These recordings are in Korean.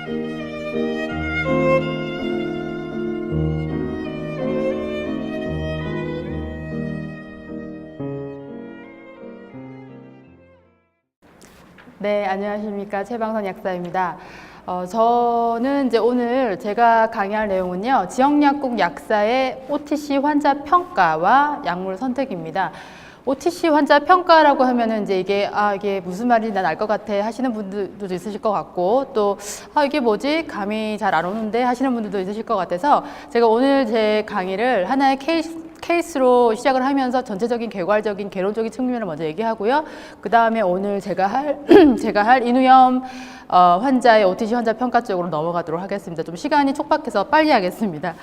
네, 안녕하십니까. 최방선 약사입니다. 저는 이제 오늘 제가 강의할 내용은요, 지역약국 약사의 OTC 환자 평가와 약물 선택입니다. OTC 환자 평가라고 하면은 이제 이게 무슨 말인지 난 알 것 같아 하시는 분들도 있으실 것 같고, 또 이게 뭐지? 감이 잘 안 오는데 하시는 분들도 있으실 것 같아서 제가 오늘 제 강의를 하나의 케이스로 시작을 하면서 전체적인 개괄적인 개론적인 측면을 먼저 얘기하고요. 그 다음에 오늘 제가 할 인후염 환자의 OTC 환자 평가 쪽으로 넘어가도록 하겠습니다. 좀 시간이 촉박해서 빨리 하겠습니다.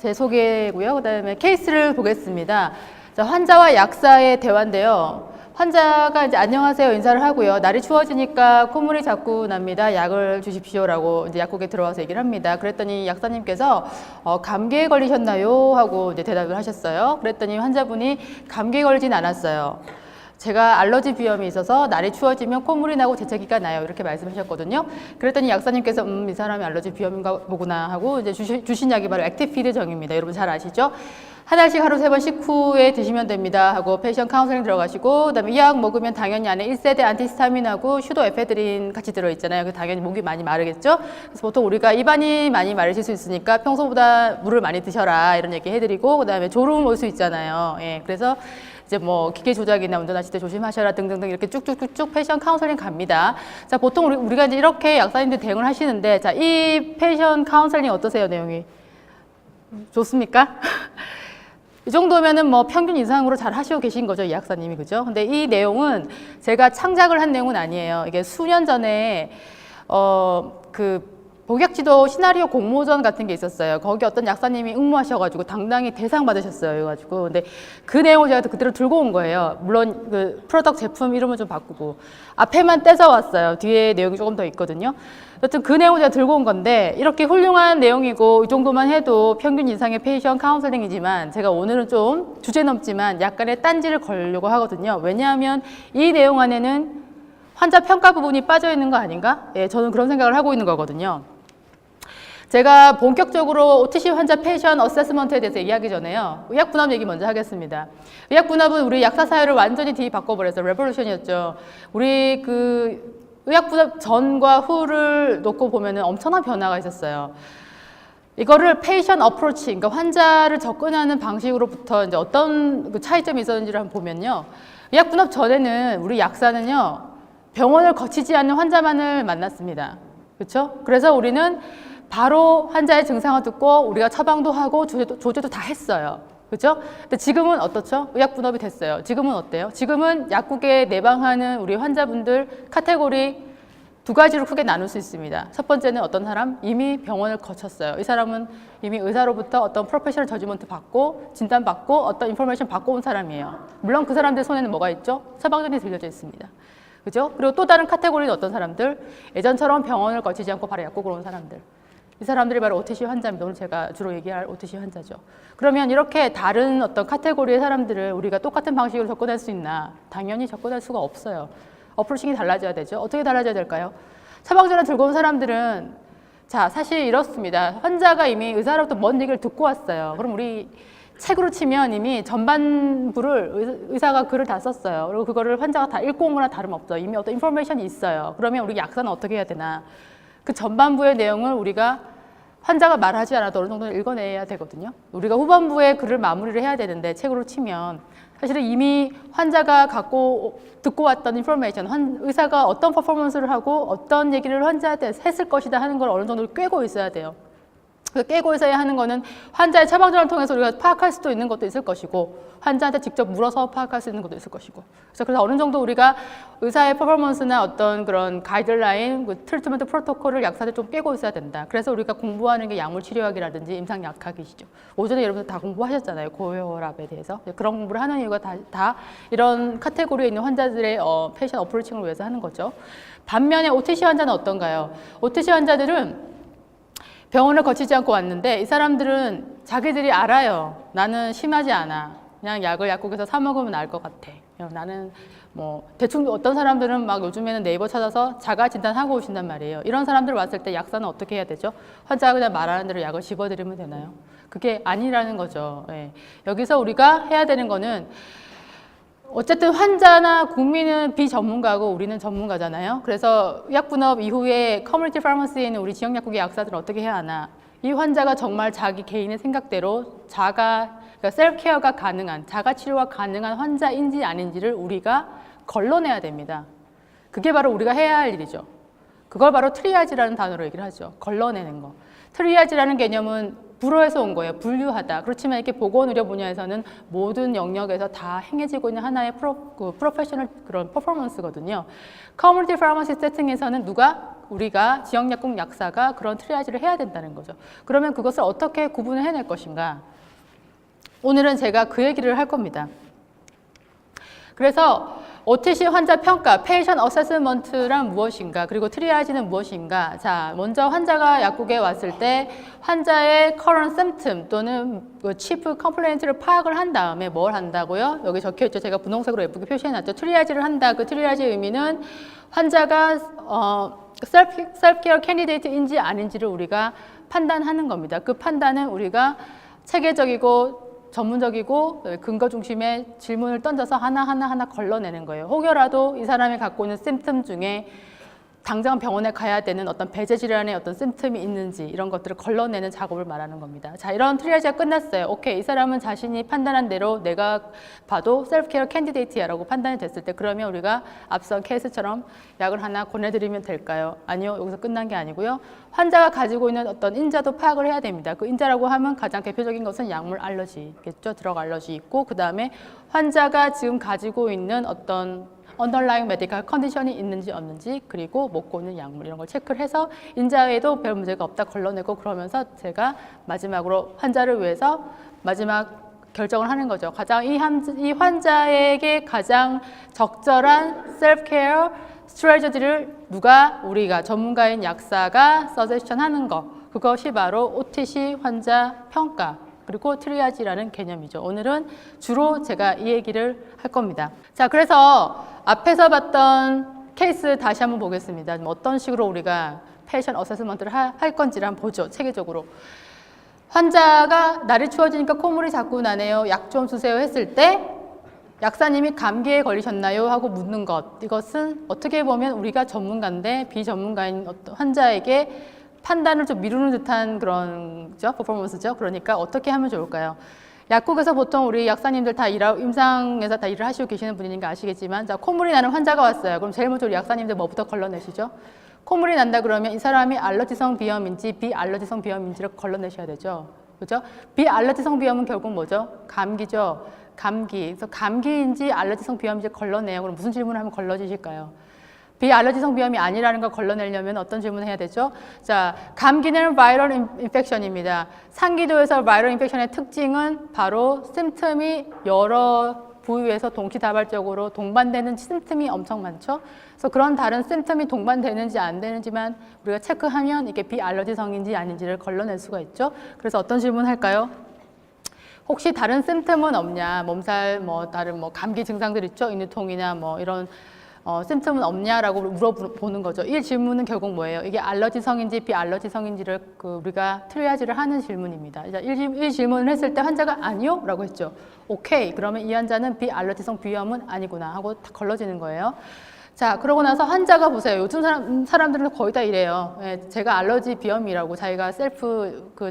제 소개고요. 그 다음에 케이스를 보겠습니다. 자, 환자와 약사의 대화인데요. 환자가 이제 안녕하세요 인사를 하고요. 날이 추워지니까 콧물이 자꾸 납니다. 약을 주십시오라고 이제 약국에 들어와서 얘기를 합니다. 그랬더니 약사님께서 감기에 걸리셨나요? 하고 이제 대답을 하셨어요. 그랬더니 환자분이 감기에 걸리진 않았어요. 제가 알러지 비염이 있어서 날이 추워지면 콧물이 나고 재채기가 나요. 이렇게 말씀하셨거든요. 그랬더니 약사님께서 이 사람이 알러지 비염인가 보구나 하고 이제 주신 약이 바로 액티피드정입니다. 여러분 잘 아시죠? 한 알씩 하루 3번 식후에 드시면 됩니다 하고 페이션 카운셀링 들어가시고, 그다음에 이 약 먹으면 당연히 안에 1세대 안티히스타민하고 슈도에페드린 같이 들어있잖아요. 당연히 목이 많이 마르겠죠. 그래서 보통 우리가 입안이 많이 마르실 수 있으니까 평소보다 물을 많이 드셔라 이런 얘기 해드리고, 그다음에 졸음 올 수 있잖아요. 예, 그래서 이제 뭐 기계 조작이나 운전하실 때 조심하셔라 등등등 이렇게 쭉쭉쭉쭉 패션 카운셀링 갑니다. 자, 보통 우리가 이제 이렇게 약사님들 대응을 하시는데, 자, 이 패션 카운셀링 어떠세요, 내용이? 좋습니까? 이 정도면은 뭐 평균 이상으로 잘 하시고 계신 거죠, 이 약사님이. 그죠? 근데 이 내용은 제가 창작을 한 내용은 아니에요. 이게 수년 전에 복약지도 시나리오 공모전 같은 게 있었어요. 거기 어떤 약사님이 응모하셔가지고 당당히 대상 받으셨어요. 그래가지고 근데 그 내용을 제가 그대로 들고 온 거예요. 물론 그 프로덕트 제품 이름을 좀 바꾸고 앞에만 떼서 왔어요. 뒤에 내용이 조금 더 있거든요. 여튼 그 내용을 제가 들고 온 건데, 이렇게 훌륭한 내용이고 이 정도만 해도 평균 이상의 페이션 카운셀링이지만 제가 오늘은 좀 주제 넘지만 약간의 딴지를 걸려고 하거든요. 왜냐하면 이 내용 안에는 환자 평가 부분이 빠져 있는 거 아닌가? 예, 저는 그런 생각을 하고 있는 거거든요. 제가 본격적으로 OTC 환자 페이션 어세스먼트에 대해서 얘기하기 전에요, 의학 분압 얘기 먼저 하겠습니다. 의학 분압은 우리 약사 사회를 완전히 뒤바꿔버렸어요. 레볼루션이었죠. 우리 의학 분압 전과 후를 놓고 보면은 엄청난 변화가 있었어요. 이거를 페이션 어프로치, 그러니까 환자를 접근하는 방식으로부터 이제 어떤 그 차이점이 있었는지를 한번 보면요. 의학 분압 전에는 우리 약사는요, 병원을 거치지 않는 환자만을 만났습니다. 그렇죠? 그래서 우리는 바로 환자의 증상을 듣고 우리가 처방도 하고 조제도 다 했어요. 그렇죠? 근데 지금은 어떻죠? 의학 분업이 됐어요. 지금은 어때요? 지금은 약국에 내방하는 우리 환자분들 카테고리 두 가지로 크게 나눌 수 있습니다. 첫 번째는 어떤 사람? 이미 병원을 거쳤어요. 이 사람은 이미 의사로부터 어떤 프로페셔널 저지먼트 받고 진단받고 어떤 인포메이션 받고 온 사람이에요. 물론 그 사람들 손에는 뭐가 있죠? 처방전이 들려져 있습니다. 그죠? 그리고 또 다른 카테고리는 어떤 사람들? 예전처럼 병원을 거치지 않고 바로 약국으로 온 사람들. 이 사람들이 바로 OTC 환자입니다. 오늘 제가 주로 얘기할 OTC 환자죠. 그러면 이렇게 다른 어떤 카테고리의 사람들을 우리가 똑같은 방식으로 접근할 수 있나? 당연히 접근할 수가 없어요. 어프로칭이 달라져야 되죠. 어떻게 달라져야 될까요? 처방전을 들고 온 사람들은, 자, 사실 이렇습니다. 환자가 이미 의사로부터 먼 얘기를 듣고 왔어요. 그럼 우리 책으로 치면 이미 전반부를 의사가 글을 다 썼어요. 그리고 그거를 환자가 다 읽고 온 거나 다름없어요. 이미 어떤 인포메이션이 있어요. 그러면 우리 약사는 어떻게 해야 되나? 그 전반부의 내용을 우리가 환자가 말하지 않아도 어느 정도는 읽어내야 되거든요. 우리가 후반부에 글을 마무리를 해야 되는데, 책으로 치면 사실은 이미 환자가 듣고 왔던 인포메이션, 의사가 어떤 퍼포먼스를 하고 어떤 얘기를 환자한테 했을 것이다 하는 걸 어느 정도 꿰고 있어야 돼요. 깨고 있어야 하는 거는 환자의 처방전을 통해서 우리가 파악할 수도 있는 것도 있을 것이고, 환자한테 직접 물어서 파악할 수 있는 것도 있을 것이고. 그래서 어느 정도 우리가 의사의 퍼포먼스나 어떤 그런 가이드라인, 트리트먼트 프로토콜을 약사들 좀 깨고 있어야 된다. 그래서 우리가 공부하는 게 약물 치료학이라든지 임상약학이시죠. 오전에 여러분들 다 공부하셨잖아요. 고혈압에 대해서. 그런 공부를 하는 이유가 다 이런 카테고리에 있는 환자들의 페이션 어프로칭을 위해서 하는 거죠. 반면에 OTC 환자는 어떤가요? OTC 환자들은 병원을 거치지 않고 왔는데, 이 사람들은 자기들이 알아요. 나는 심하지 않아. 그냥 약을 약국에서 사 먹으면 나을 것 같아. 나는 뭐 대충 어떤 사람들은 막 요즘에는 네이버 찾아서 자가 진단하고 오신단 말이에요. 이런 사람들 왔을 때 약사는 어떻게 해야 되죠? 환자가 그냥 말하는 대로 약을 집어드리면 되나요? 그게 아니라는 거죠. 예. 여기서 우리가 해야 되는 거는 어쨌든 환자나 국민은 비전문가고 우리는 전문가잖아요. 그래서 의약분업 이후에 커뮤니티 파머시에 있는 우리 지역 약국의 약사들은 어떻게 해야 하나? 이 환자가 정말 자기 개인의 생각대로 그러니까 셀프 케어가 가능한, 자가 치료가 가능한 환자인지 아닌지를 우리가 걸러내야 됩니다. 그게 바로 우리가 해야 할 일이죠. 그걸 바로 트리아지라는 단어로 얘기를 하죠. 걸러내는 거. 트리아지라는 개념은 불어에서 온 거예요. 분류하다. 그렇지만 이렇게 보건의료 분야에서는 모든 영역에서 다 행해지고 있는 하나의 프로페셔널 그런 퍼포먼스거든요. 커뮤니티 파머시 세팅에서는 우리가 지역약국 약사가 그런 트리아지를 해야 된다는 거죠. 그러면 그것을 어떻게 구분을 해낼 것인가? 오늘은 제가 그 얘기를 할 겁니다. 그래서 OTC 환자 평가, Patient Assessment란 무엇인가, 그리고 트리아지는 무엇인가. 자, 먼저 환자가 약국에 왔을 때 환자의 current symptom 또는 chief complaint를 파악을 한 다음에 뭘 한다고요? 여기 적혀 있죠. 제가 분홍색으로 예쁘게 표시해 놨죠. 트리아지를 한다. 그 트리아지의 의미는 환자가 self-care candidate인지 아닌지를 우리가 판단하는 겁니다. 그 판단은 우리가 체계적이고 전문적이고 근거 중심의 질문을 던져서 하나하나 걸러내는 거예요. 혹여라도 이 사람이 갖고 있는 심텀 중에 당장 병원에 가야 되는 어떤 배제 질환의 어떤 심텀이 있는지 이런 것들을 걸러내는 작업을 말하는 겁니다. 자, 이런 트리아지가 끝났어요. 오케이, 이 사람은 자신이 판단한 대로 내가 봐도 셀프 케어 캔디데이트야 라고 판단이 됐을 때 그러면 우리가 앞선 케이스처럼 약을 하나 권해드리면 될까요? 아니요, 여기서 끝난 게 아니고요. 환자가 가지고 있는 어떤 인자도 파악을 해야 됩니다. 그 인자라고 하면 가장 대표적인 것은 약물 알러지겠죠. 드럭 알러지 있고 그 다음에 환자가 지금 가지고 있는 어떤 언더라잉 메디컬 컨디션이 있는지 없는지 그리고 먹고 있는 약물 이런 걸 체크를 해서 인자에도 별 문제가 없다 걸러내고 그러면서 제가 마지막으로 환자를 위해서 마지막 결정을 하는 거죠. 가장 이 환자에게 가장 적절한 셀프 케어 스트레te지를 우리가 전문가인 약사가 서제션 하는 거 그것이 바로 OTC 환자 평가 그리고 트리아지라는 개념이죠. 오늘은 주로 제가 이 얘기를 할 겁니다. 자, 그래서 앞에서 봤던 케이스 다시 한번 보겠습니다. 어떤 식으로 우리가 페이션 어세스먼트를 할 건지를 한번 보죠. 체계적으로. 환자가 날이 추워지니까 콧물이 자꾸 나네요. 약 좀 주세요 했을 때 약사님이 감기에 걸리셨나요? 하고 묻는 것. 이것은 어떻게 보면 우리가 전문가인데 비전문가인 어떤 환자에게 판단을 좀 미루는 듯한 그런 퍼포먼스죠. 그러니까 어떻게 하면 좋을까요? 약국에서 보통 우리 약사님들 다 임상에서 다 일을 하시고 계시는 분이니까 아시겠지만 자, 콧물이 나는 환자가 왔어요. 그럼 제일 먼저 우리 약사님들 뭐부터 걸러내시죠? 콧물이 난다 그러면 이 사람이 알러지성 비염인지 비알러지성 비염인지를 걸러내셔야 되죠. 그죠? 비알러지성 비염은 결국 뭐죠? 감기죠. 감기. 그래서 감기인지 알러지성 비염인지 걸러내요. 그럼 무슨 질문을 하면 걸러지실까요? 비알러지성 비염이 아니라는 걸 걸러내려면 어떤 질문을 해야 되죠? 자, 감기는 바이럴 인펙션입니다. 상기도에서 바이럴 인펙션의 특징은 바로 심텀이 여러 부위에서 동시다발적으로 동반되는 심텀이 엄청 많죠. 그래서 그런 다른 심텀이 동반되는지 안 되는지만 우리가 체크하면 이게 비알러지성인지 아닌지를 걸러낼 수가 있죠. 그래서 어떤 질문 할까요? 혹시 다른 심텀은 없냐? 몸살, 다른 감기 증상들 있죠? 인후통이나 이런 심텀은 없냐라고 물어보는 거죠. 이 질문은 결국 뭐예요? 이게 알러지성인지 비알러지성인지를 우리가 트리아지를 하는 질문입니다. 이 질문을 했을 때 환자가 아니요? 라고 했죠. 오케이. 그러면 이 환자는 비알러지성 비염은 아니구나 하고 다 걸러지는 거예요. 자, 그러고 나서 환자가 보세요. 요즘 사람들은 거의 다 이래요. 예, 제가 알러지 비염이라고 자기가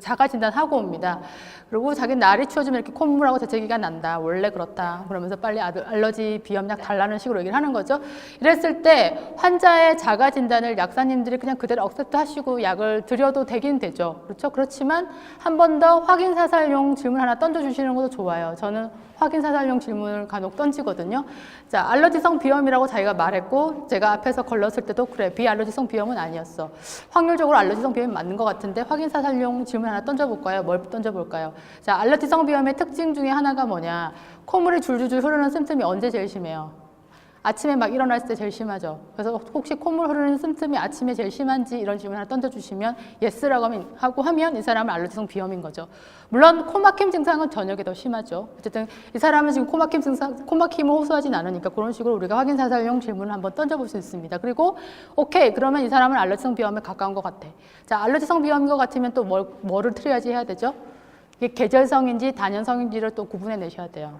자가 진단하고 옵니다. 그리고 자기는 날이 추워지면 이렇게 콧물하고 재채기가 난다. 원래 그렇다. 그러면서 빨리 알러지 비염약 달라는 식으로 얘기를 하는 거죠. 이랬을 때 환자의 자가 진단을 약사님들이 그냥 그대로 억셉트 하시고 약을 드려도 되긴 되죠. 그렇죠? 그렇지만 한 번 더 확인 사살용 질문 하나 던져주시는 것도 좋아요. 저는 확인 사살용 질문을 간혹 던지거든요. 자, 알러지성 비염이라고 자기가 말했고 제가 앞에서 걸렀을 때도 그래, 비알러지성 비염은 아니었어. 확률적으로 알러지성 비염이 맞는 것 같은데 확인 사살용 질문 하나 던져볼까요? 뭘 던져볼까요? 자, 알러지성 비염의 특징 중에 하나가 뭐냐? 콧물이 줄줄줄 흐르는 심텀이 언제 제일 심해요? 아침에 막 일어났을 때 제일 심하죠. 그래서 혹시 콧물 흐르는 씀씀이 아침에 제일 심한지 이런 질문 하나 던져주시면 예스라고 하면 이 사람은 알러지성 비염인 거죠. 물론 코막힘 증상은 저녁에 더 심하죠. 어쨌든 이 사람은 지금 코막힘을 호소하진 않으니까 그런 식으로 우리가 확인 사살용 질문을 한번 던져볼 수 있습니다. 그리고 오케이 그러면 이 사람은 알러지성 비염에 가까운 것 같아. 자, 알러지성 비염인 것 같으면 또 뭐를 트리아지 해야 되죠? 이게 계절성인지 단연성인지를 또 구분해 내셔야 돼요.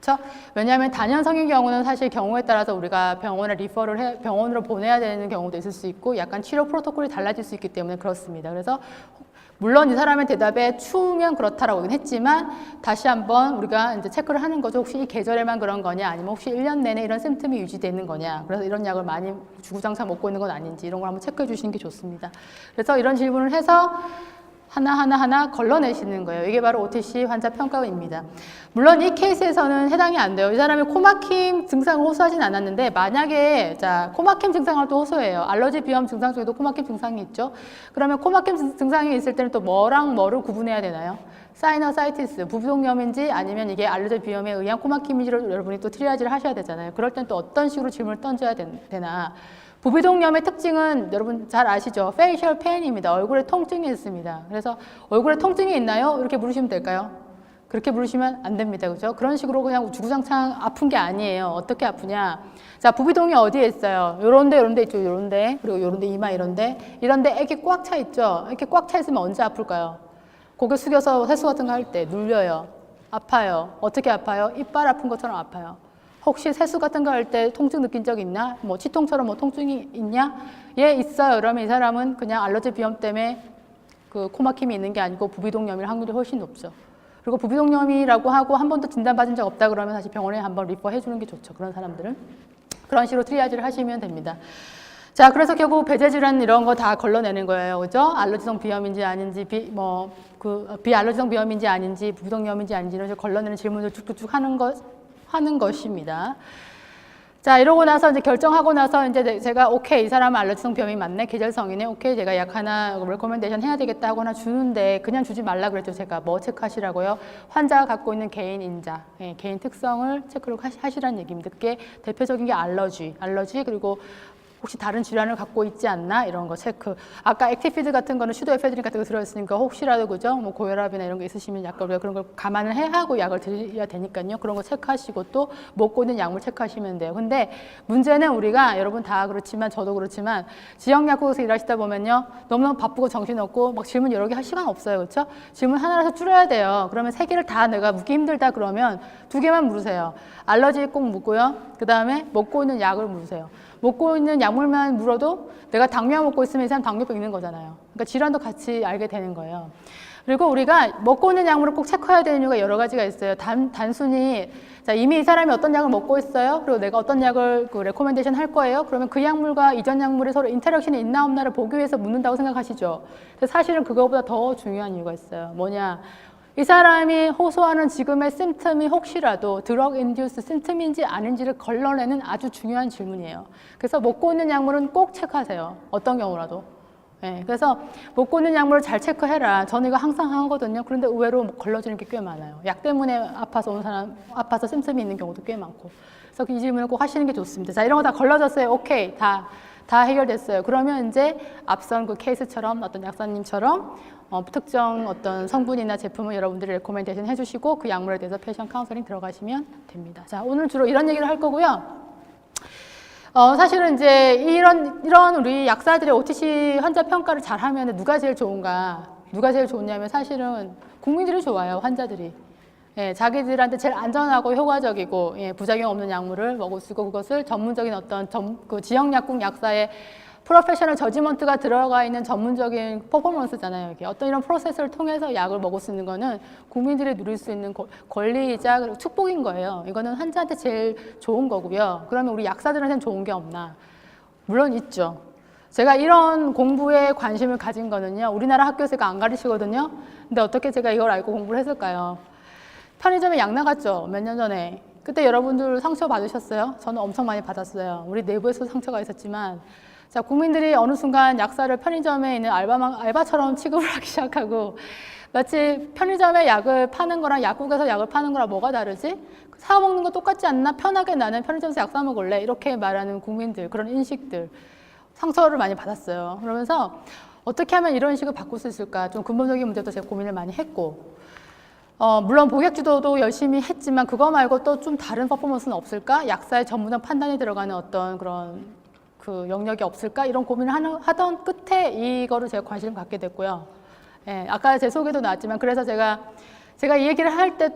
그렇죠? 왜냐하면 단연성인 경우는 사실 경우에 따라서 우리가 병원에 병원으로 보내야 되는 경우도 있을 수 있고 약간 치료 프로토콜이 달라질 수 있기 때문에 그렇습니다. 그래서 물론 이 사람의 대답에 추우면 그렇다라고 했지만 다시 한번 우리가 이제 체크를 하는 거죠. 혹시 이 계절에만 그런 거냐 아니면 혹시 1년 내내 이런 심텀이 유지되는 거냐 그래서 이런 약을 많이 주구장창 먹고 있는 건 아닌지 이런 걸 한번 체크해 주시는 게 좋습니다. 그래서 이런 질문을 해서 하나 걸러내시는 거예요. 이게 바로 OTC 환자 평가입니다. 물론 이 케이스에서는 해당이 안 돼요. 이 사람이 코막힘 증상을 호소하진 않았는데 만약에 자 코막힘 증상을 또 호소해요. 알러지 비염 증상 중에도 코막힘 증상이 있죠. 그러면 코막힘 증상이 있을 때는 또 뭐랑 뭐를 구분해야 되나요? 사이너사이티스, 부비동염인지 아니면 이게 알러지 비염에 의한 코막힘인지를 여러분이 또 트리아지를 하셔야 되잖아요. 그럴 땐 또 어떤 식으로 질문을 던져야 되나. 부비동염의 특징은 여러분 잘 아시죠? 페이셜 페인입니다. 얼굴에 통증이 있습니다. 그래서 얼굴에 통증이 있나요? 이렇게 물으시면 될까요? 그렇게 물으시면 안 됩니다. 그죠? 그런 식으로 그냥 주구장창 아픈 게 아니에요. 어떻게 아프냐? 자, 부비동이 어디에 있어요? 요런데 있죠. 요런데. 그리고 요런데 이마 이런데. 이런데 이렇게 꽉 차 있죠? 이렇게 꽉 차 있으면 언제 아플까요? 고개 숙여서 세수 같은 거 할 때 눌려요. 아파요. 어떻게 아파요? 이빨 아픈 것처럼 아파요. 혹시 세수 같은 거 할 때 통증 느낀 적 있나? 뭐 치통처럼 뭐 통증이 있냐? 예, 있어요. 그러면 이 사람은 그냥 알러지 비염 때문에 그 코막힘이 있는 게 아니고 부비동염일 확률이 훨씬 높죠. 그리고 부비동염이라고 하고 한 번도 진단받은 적 없다 그러면 다시 병원에 한번 리퍼 해주는 게 좋죠. 그런 사람들은. 그런 식으로 트리아지를 하시면 됩니다. 자, 그래서 결국 배제 질환 이런 거 다 걸러내는 거예요. 그죠? 알러지성 비염인지 아닌지, 비알러지성 비염인지 아닌지, 부비동염인지 아닌지 이런 식으로 걸러내는 질문을 쭉쭉쭉 하는 것입니다. 자, 이러고 나서 이제 결정하고 나서 이제 제가 오케이, 이 사람은 알러지성 비염이 맞네, 계절성이네, 오케이, 제가 약 하나 레코멘데이션 해야 되겠다 하고 하나 주는데 그냥 주지 말라 그랬죠. 제가 뭐 체크하시라고요? 환자가 갖고 있는 개인 인자, 개인 특성을 체크를 하시라는 얘기입니다. 그게 대표적인 게 알러지 그리고 혹시 다른 질환을 갖고 있지 않나 이런 거 체크. 아까 액티피드 같은 거는 슈도에페드린 같은 거 들어있으니까 혹시라도 그죠? 뭐 고혈압이나 이런 거 있으시면 약간 우리가 그런 걸 감안을 해 하고 약을 드려야 되니까요. 그런 거 체크하시고 또 먹고 있는 약물 체크하시면 돼요. 근데 문제는 우리가 여러분 다 그렇지만 저도 그렇지만 지역 약국에서 일하시다 보면요. 너무너무 바쁘고 정신없고 막 질문 여러 개 할 시간 없어요. 그렇죠? 질문 하나라서 줄여야 돼요. 그러면 3개를 다 내가 묻기 힘들다 그러면 2개만 물으세요. 알러지 꼭 묻고요. 그 다음에 먹고 있는 약을 물으세요. 먹고 있는 약물만 물어도 내가 당뇨 먹고 있으면 이 사람 당뇨병 있는 거잖아요. 그러니까 질환도 같이 알게 되는 거예요. 그리고 우리가 먹고 있는 약물을 꼭 체크해야 되는 이유가 여러 가지가 있어요. 단순히 자, 이미 이 사람이 어떤 약을 먹고 있어요. 그리고 내가 어떤 약을 레코멘데이션 할 거예요. 그러면 그 약물과 이전 약물이 서로 인터랙션이 있나 없나를 보기 위해서 묻는다고 생각하시죠. 근데 사실은 그거보다 더 중요한 이유가 있어요. 뭐냐? 이 사람이 호소하는 지금의 심텀이 혹시라도 드럭 인듀스 심텀인지 아닌지를 걸러내는 아주 중요한 질문이에요. 그래서 먹고 있는 약물은 꼭 체크하세요. 어떤 경우라도. 네, 그래서 먹고 있는 약물을 잘 체크해라. 저는 이거 항상 하거든요. 그런데 의외로 걸러지는 게 꽤 많아요. 약 때문에 아파서 온 사람, 아파서 심텀이 있는 경우도 꽤 많고. 그래서 이 질문을 꼭 하시는 게 좋습니다. 자, 이런 거 다 걸러졌어요. 오케이. 다 해결됐어요. 그러면 이제 앞선 그 케이스처럼 어떤 약사님처럼 특정 어떤 성분이나 제품을 여러분들이 레코멘데이션 해주시고 그 약물에 대해서 패션 카운셀링 들어가시면 됩니다. 자, 오늘 주로 이런 얘기를 할 거고요. 사실은 이제 이런 우리 약사들의 OTC 환자 평가를 잘하면 누가 제일 좋은가? 누가 제일 좋냐면 사실은 국민들이 좋아요, 환자들이. 예, 자기들한테 제일 안전하고 효과적이고 부작용 없는 약물을 먹을 수 있고 그것을 전문적인 어떤 그 지역 약국 약사의 프로페셔널 저지먼트가 들어가 있는 전문적인 퍼포먼스잖아요. 이게 어떤 이런 프로세스를 통해서 약을 먹을 수 있는 거는 국민들이 누릴 수 있는 권리이자 그리고 축복인 거예요. 이거는 환자한테 제일 좋은 거고요. 그러면 우리 약사들한테는 좋은 게 없나? 물론 있죠. 제가 이런 공부에 관심을 가진 거는요. 우리나라 학교에서 안 가르치거든요. 근데 어떻게 제가 이걸 알고 공부를 했을까요? 편의점에 약 나갔죠. 몇 년 전에. 그때 여러분들 상처 받으셨어요? 저는 엄청 많이 받았어요. 우리 내부에서 상처가 있었지만, 자, 국민들이 어느 순간 약사를 편의점에 있는 알바처럼 취급을 하기 시작하고, 마치 편의점에 약을 파는 거랑 약국에서 약을 파는 거랑 뭐가 다르지? 사 먹는 거 똑같지 않나? 편하게 나는 편의점에서 약 사 먹을래. 이렇게 말하는 국민들, 그런 인식들, 상처를 많이 받았어요. 그러면서 어떻게 하면 이런 인식을 바꿀 수 있을까? 좀 근본적인 문제도 제가 고민을 많이 했고, 물론 보객주도도 열심히 했지만 그거 말고 또 좀 다른 퍼포먼스는 없을까? 약사의 전문적 판단이 들어가는 어떤 그런 그 영역이 없을까? 이런 고민을 하던 끝에 이거를 제가 관심을 갖게 됐고요. 예, 아까 제 소개도 나왔지만 그래서 제가 이 얘기를 할 때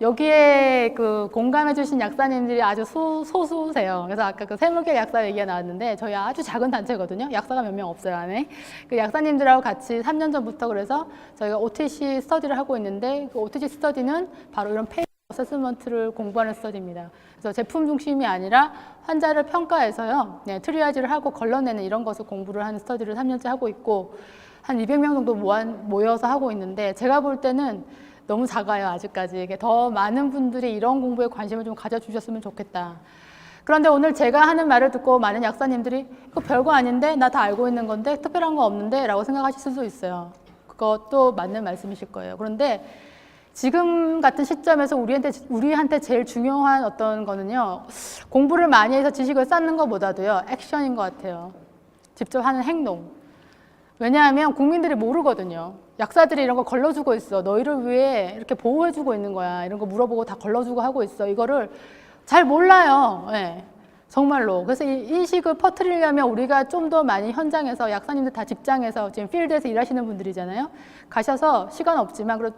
여기에 그 공감해 주신 약사님들이 아주 소수세요. 그래서 아까 그 세물계 약사 얘기가 나왔는데 저희 아주 작은 단체거든요. 약사가 몇 명 없어요, 안에. 그 약사님들하고 같이 3년 전부터 그래서 저희가 OTC 스터디를 하고 있는데 그 OTC 스터디는 바로 이런 페이지 어세스먼트를 공부하는 스터디입니다. 그래서 제품 중심이 아니라 환자를 평가해서요, 네, 트리아지를 하고 걸러내는 이런 것을 공부를 하는 스터디를 3년째 하고 있고 한 200명 정도 모여서 하고 있는데 제가 볼 때는 너무 작아요, 아직까지. 이게 더 많은 분들이 이런 공부에 관심을 좀 가져주셨으면 좋겠다. 그런데 오늘 제가 하는 말을 듣고 많은 약사님들이 이거 별거 아닌데? 나 다 알고 있는 건데? 특별한 거 없는데? 라고 생각하실 수도 있어요. 그것도 맞는 말씀이실 거예요. 그런데 지금 같은 시점에서 우리한테 제일 중요한 어떤 거는요, 공부를 많이 해서 지식을 쌓는 것보다도요, 액션인 것 같아요. 직접 하는 행동. 왜냐하면 국민들이 모르거든요. 약사들이 이런 거 걸러주고 있어. 너희를 위해 이렇게 보호해주고 있는 거야. 이런 거 물어보고 다 걸러주고 하고 있어. 이거를 잘 몰라요. 네, 정말로. 그래서 이 인식을 퍼뜨리려면 우리가 좀 더 많이 현장에서, 약사님들 다 직장에서 지금 필드에서 일하시는 분들이잖아요. 가셔서 시간 없지만 그래도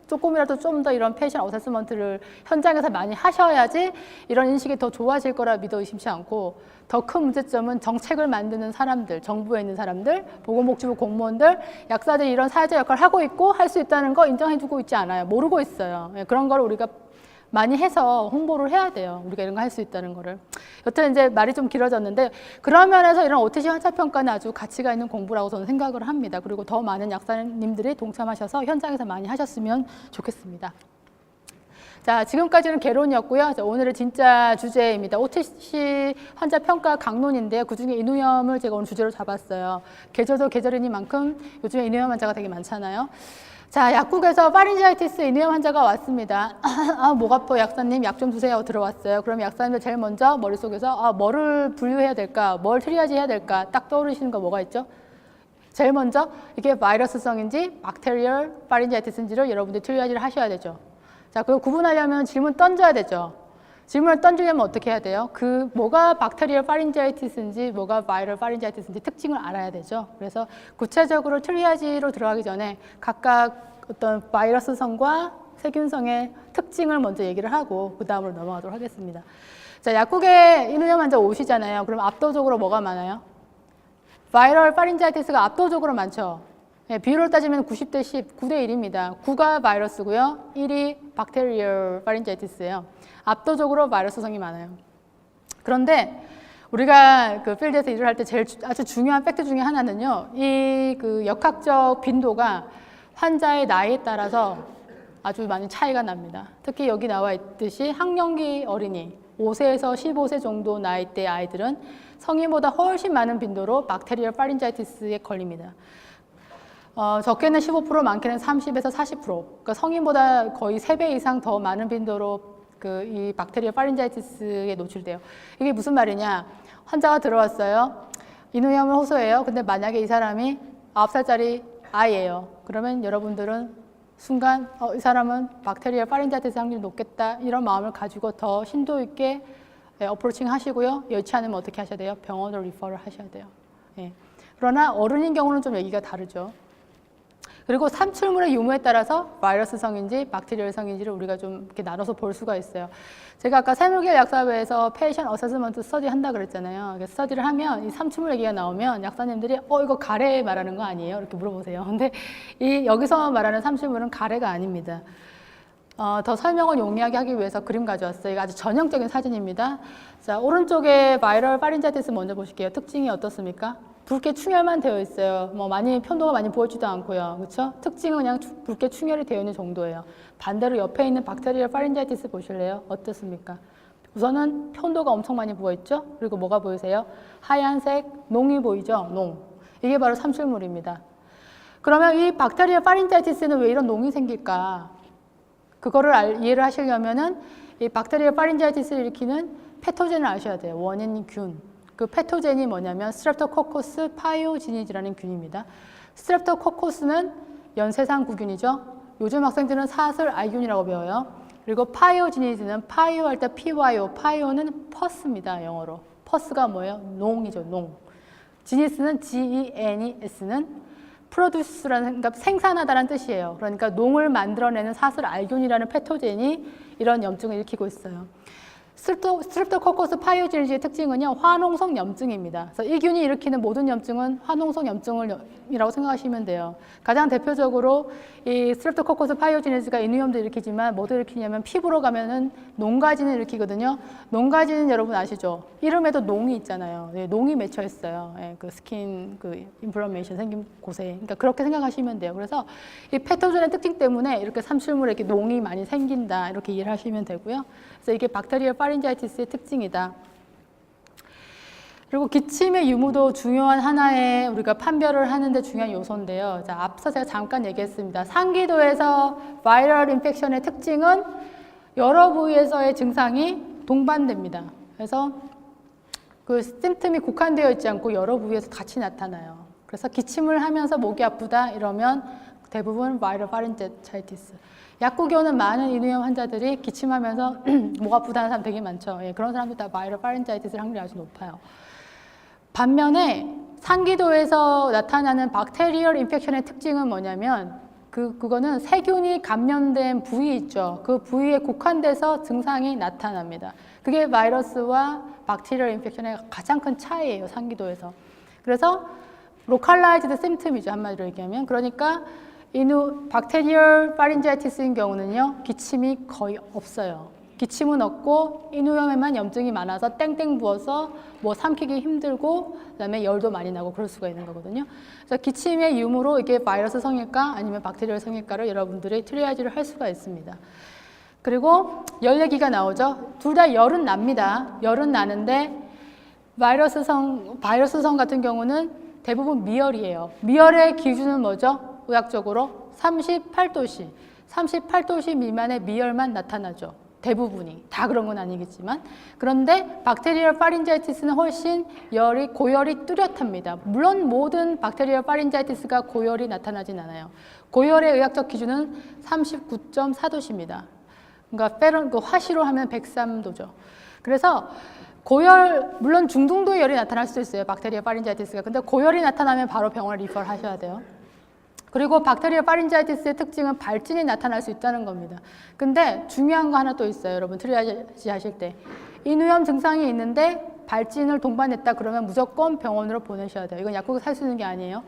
조금이라도 좀 더 이런 패션 어세스먼트를 현장에서 많이 하셔야지 이런 인식이 더 좋아질 거라 믿어 의심치 않고, 더 큰 문제점은 정책을 만드는 사람들, 정부에 있는 사람들, 보건복지부 공무원들, 약사들이 이런 사회적 역할을 하고 있고 할 수 있다는 거 인정해주고 있지 않아요. 모르고 있어요. 그런 걸 우리가 많이 해서 홍보를 해야 돼요. 우리가 이런 거 할 수 있다는 거를. 여튼 이제 말이 좀 길어졌는데, 그런 면에서 이런 OTC 환자평가는 아주 가치가 있는 공부라고 저는 생각을 합니다. 그리고 더 많은 약사님들이 동참하셔서 현장에서 많이 하셨으면 좋겠습니다. 자, 지금까지는 개론이었고요. 자, 오늘의 진짜 주제입니다. OTC 환자평가 강론인데요. 그중에 인후염을 제가 오늘 주제로 잡았어요. 계절도 계절이니만큼 요즘에 인후염 환자가 되게 많잖아요. 자, 약국에서 파린지아이티스 인후염 환자가 왔습니다. 아, 목 아파 약사님 약 좀 주세요. 들어왔어요. 그럼 약사님들 제일 먼저 머릿속에서 뭐를 분류해야 될까, 뭘 트리아지 해야 될까 딱 떠오르시는 거 뭐가 있죠? 제일 먼저 이게 바이러스성인지 박테리얼 파린지아이티스인지를 여러분들이 트리아지를 하셔야 되죠. 자, 그걸 구분하려면 질문 던져야 되죠. 질문을 던지려면 어떻게 해야 돼요? 뭐가 박테리얼 파린지아이티스인지 뭐가 바이럴 파린지아이티스인지 특징을 알아야 되죠. 그래서 구체적으로 트리아지로 들어가기 전에 각각 어떤 바이러스성과 세균성의 특징을 먼저 얘기를 하고 그 다음으로 넘어가도록 하겠습니다. 자, 약국에 인후염 환자 오시잖아요. 그럼 압도적으로 뭐가 많아요? 바이럴 파린지아이티스가 압도적으로 많죠. 네, 비율로 따지면 90대 10, 9대 1입니다. 9가 바이러스고요. 1이 박테리얼 파린지아이티스예요. 압도적으로 바이러스성이 많아요. 그런데 우리가 그 필드에서 일을 할 때 제일 아주 중요한 팩트 중에 하나는요, 이 그 역학적 빈도가 환자의 나이에 따라서 아주 많이 차이가 납니다. 특히 여기 나와 있듯이 학령기 어린이, 5세에서 15세 정도 나이대 아이들은 성인보다 훨씬 많은 빈도로 박테리얼 파린지아이티스에 걸립니다. 적게는 15%, 많게는 30에서 40%. 그러니까 성인보다 거의 3배 이상 더 많은 빈도로 이 박테리아 파린지아이티스에 노출돼요. 이게 무슨 말이냐? 환자가 들어왔어요. 인후염을 호소해요. 근데 만약에 이 사람이 9살짜리 아이예요. 그러면 여러분들은 순간 이 사람은 박테리아 파린지아이티스 확률이 높겠다. 이런 마음을 가지고 더 심도 있게 어프로칭 하시고요. 여의치 않으면 어떻게 하셔야 돼요? 병원으로 리퍼를 하셔야 돼요. 예. 그러나 어른인 경우는 좀 얘기가 다르죠. 그리고 산출물의 유무에 따라서 바이러스성인지 박테리얼성인지를 우리가 좀 이렇게 나눠서 볼 수가 있어요. 제가 아까 세물계 약사회에서 페이션 어세스먼트 스터디 한다 그랬잖아요. 스터디를 하면 이 산출물 얘기가 나오면 약사님들이 이거 가래 말하는 거 아니에요? 이렇게 물어보세요. 근데 여기서 말하는 산출물은 가래가 아닙니다. 더 설명을 용이하게 하기 위해서 그림 가져왔어요. 이거 아주 전형적인 사진입니다. 자, 오른쪽에 바이럴 파린지아이티스 먼저 보실게요. 특징이 어떻습니까? 붉게 충혈만 되어 있어요. 뭐 많이 편도가 많이 부어지도 않고요. 그렇죠? 특징은 그냥 붉게 충혈이 되어 있는 정도예요. 반대로 옆에 있는 박테리얼 파린자이티스 보실래요? 어떻습니까? 우선은 편도가 엄청 많이 부어 있죠? 그리고 뭐가 보이세요? 하얀색 농이 보이죠? 농. 이게 바로 삼출물입니다. 그러면 이 박테리얼 파린자이티스는 왜 이런 농이 생길까? 그거를 이해를 하시려면은 이 박테리얼 파린자이티스를 일으키는 패토젠을 아셔야 돼요. 원인 균. 그 패토젠이 뭐냐면 스트랩토코커스 파이오지니즈라는 균입니다. 스트랩토코커스는 연쇄상 구균이죠. 요즘 학생들은 사슬 알균이라고 배워요. 그리고 파이오지니즈는 파이오 할 때 PYO, 파이오는 퍼스입니다. 영어로. 퍼스가 뭐예요? 농이죠. 농. 지니스는 GENES는 프로듀스라는, 그러니까 생산하다라는 뜻이에요. 그러니까 농을 만들어내는 사슬 알균이라는 패토젠이 이런 염증을 일으키고 있어요. 스트랩토코커스 파이오지니즈의 특징은요, 화농성 염증입니다. 그래서 이 균이 일으키는 모든 염증은 화농성 염증이라고 생각하시면 돼요. 가장 대표적으로 이 스트랩토코커스 파이오지니즈가 인후염도 일으키지만 뭐도 일으키냐면 피부로 가면은 농가진을 일으키거든요. 농가진은 여러분 아시죠? 이름에도 농이 있잖아요. 네, 농이 맺혀 있어요. 네, 그 스킨 그 인플러메이션 생긴 곳에. 그러니까 그렇게 생각하시면 돼요. 그래서 이 패토젠의 특징 때문에 이렇게 삼출물에 이렇게 농이 많이 생긴다 이렇게 이해를 하시면 되고요. 그래서 이게 박테리얼 파린자이티스의 특징이다. 그리고 기침의 유무도 중요한 하나의 우리가 판별을 하는데 중요한 요소인데요. 자, 앞서 제가 잠깐 얘기했습니다. 상기도에서 바이럴 인펙션의 특징은 여러 부위에서의 증상이 동반됩니다. 그래서 그 심틈이 국한되어 있지 않고 여러 부위에서 같이 나타나요. 그래서 기침을 하면서 목이 아프다 이러면 대부분 바이럴 파린자이티스. 약국에 많은 인후염 환자들이 기침하면서 목 아프다는 사람 되게 많죠. 예, 그런 사람들 다 바이럴 파린자이티스 확률이 아주 높아요. 반면에 상기도에서 나타나는 박테리얼 인펙션의 특징은 뭐냐면 그거는 세균이 감염된 부위 있죠. 그 부위에 국한돼서 증상이 나타납니다. 그게 바이러스와 박테리얼 인펙션의 가장 큰 차이예요. 상기도에서. 그래서 로컬라이즈드 심틈이죠. 한마디로 얘기하면. 그러니까 박테리얼 파린자이티스인 경우는요, 기침이 거의 없어요. 기침은 없고 인후염에만 염증이 많아서 땡땡 부어서 뭐 삼키기 힘들고 그다음에 열도 많이 나고 그럴 수가 있는 거거든요. 그래서 기침의 유무로 이게 바이러스 성일까 아니면 박테리얼 성일까를 여러분들이 트리아지를 할 수가 있습니다. 그리고 열 얘기가 나오죠. 둘 다 열은 납니다. 열은 나는데 바이러스성 같은 경우는 대부분 미열이에요. 미열의 기준은 뭐죠? 의학적으로 38도씨. 38도씨 미만의 미열만 나타나죠. 대부분이. 다 그런 건 아니겠지만. 그런데 박테리얼 파린자이티스는 훨씬 고열이 뚜렷합니다. 물론 모든 박테리얼 파린자이티스가 고열이 나타나진 않아요. 고열의 의학적 기준은 39.4도씨입니다. 그러니까 화시로 하면 103도죠. 그래서 고열, 물론 중등도의 열이 나타날 수도 있어요. 박테리얼 파린자이티스가. 근데 고열이 나타나면 바로 병원을 리퍼를 하셔야 돼요. 그리고 박테리얼 파린자이티스의 특징은 발진이 나타날 수 있다는 겁니다. 근데 중요한 거 하나 또 있어요. 여러분 트리아지 하실 때. 인후염 증상이 있는데 발진을 동반했다 그러면 무조건 병원으로 보내셔야 돼요. 이건 약국에서 살 수 있는 게 아니에요.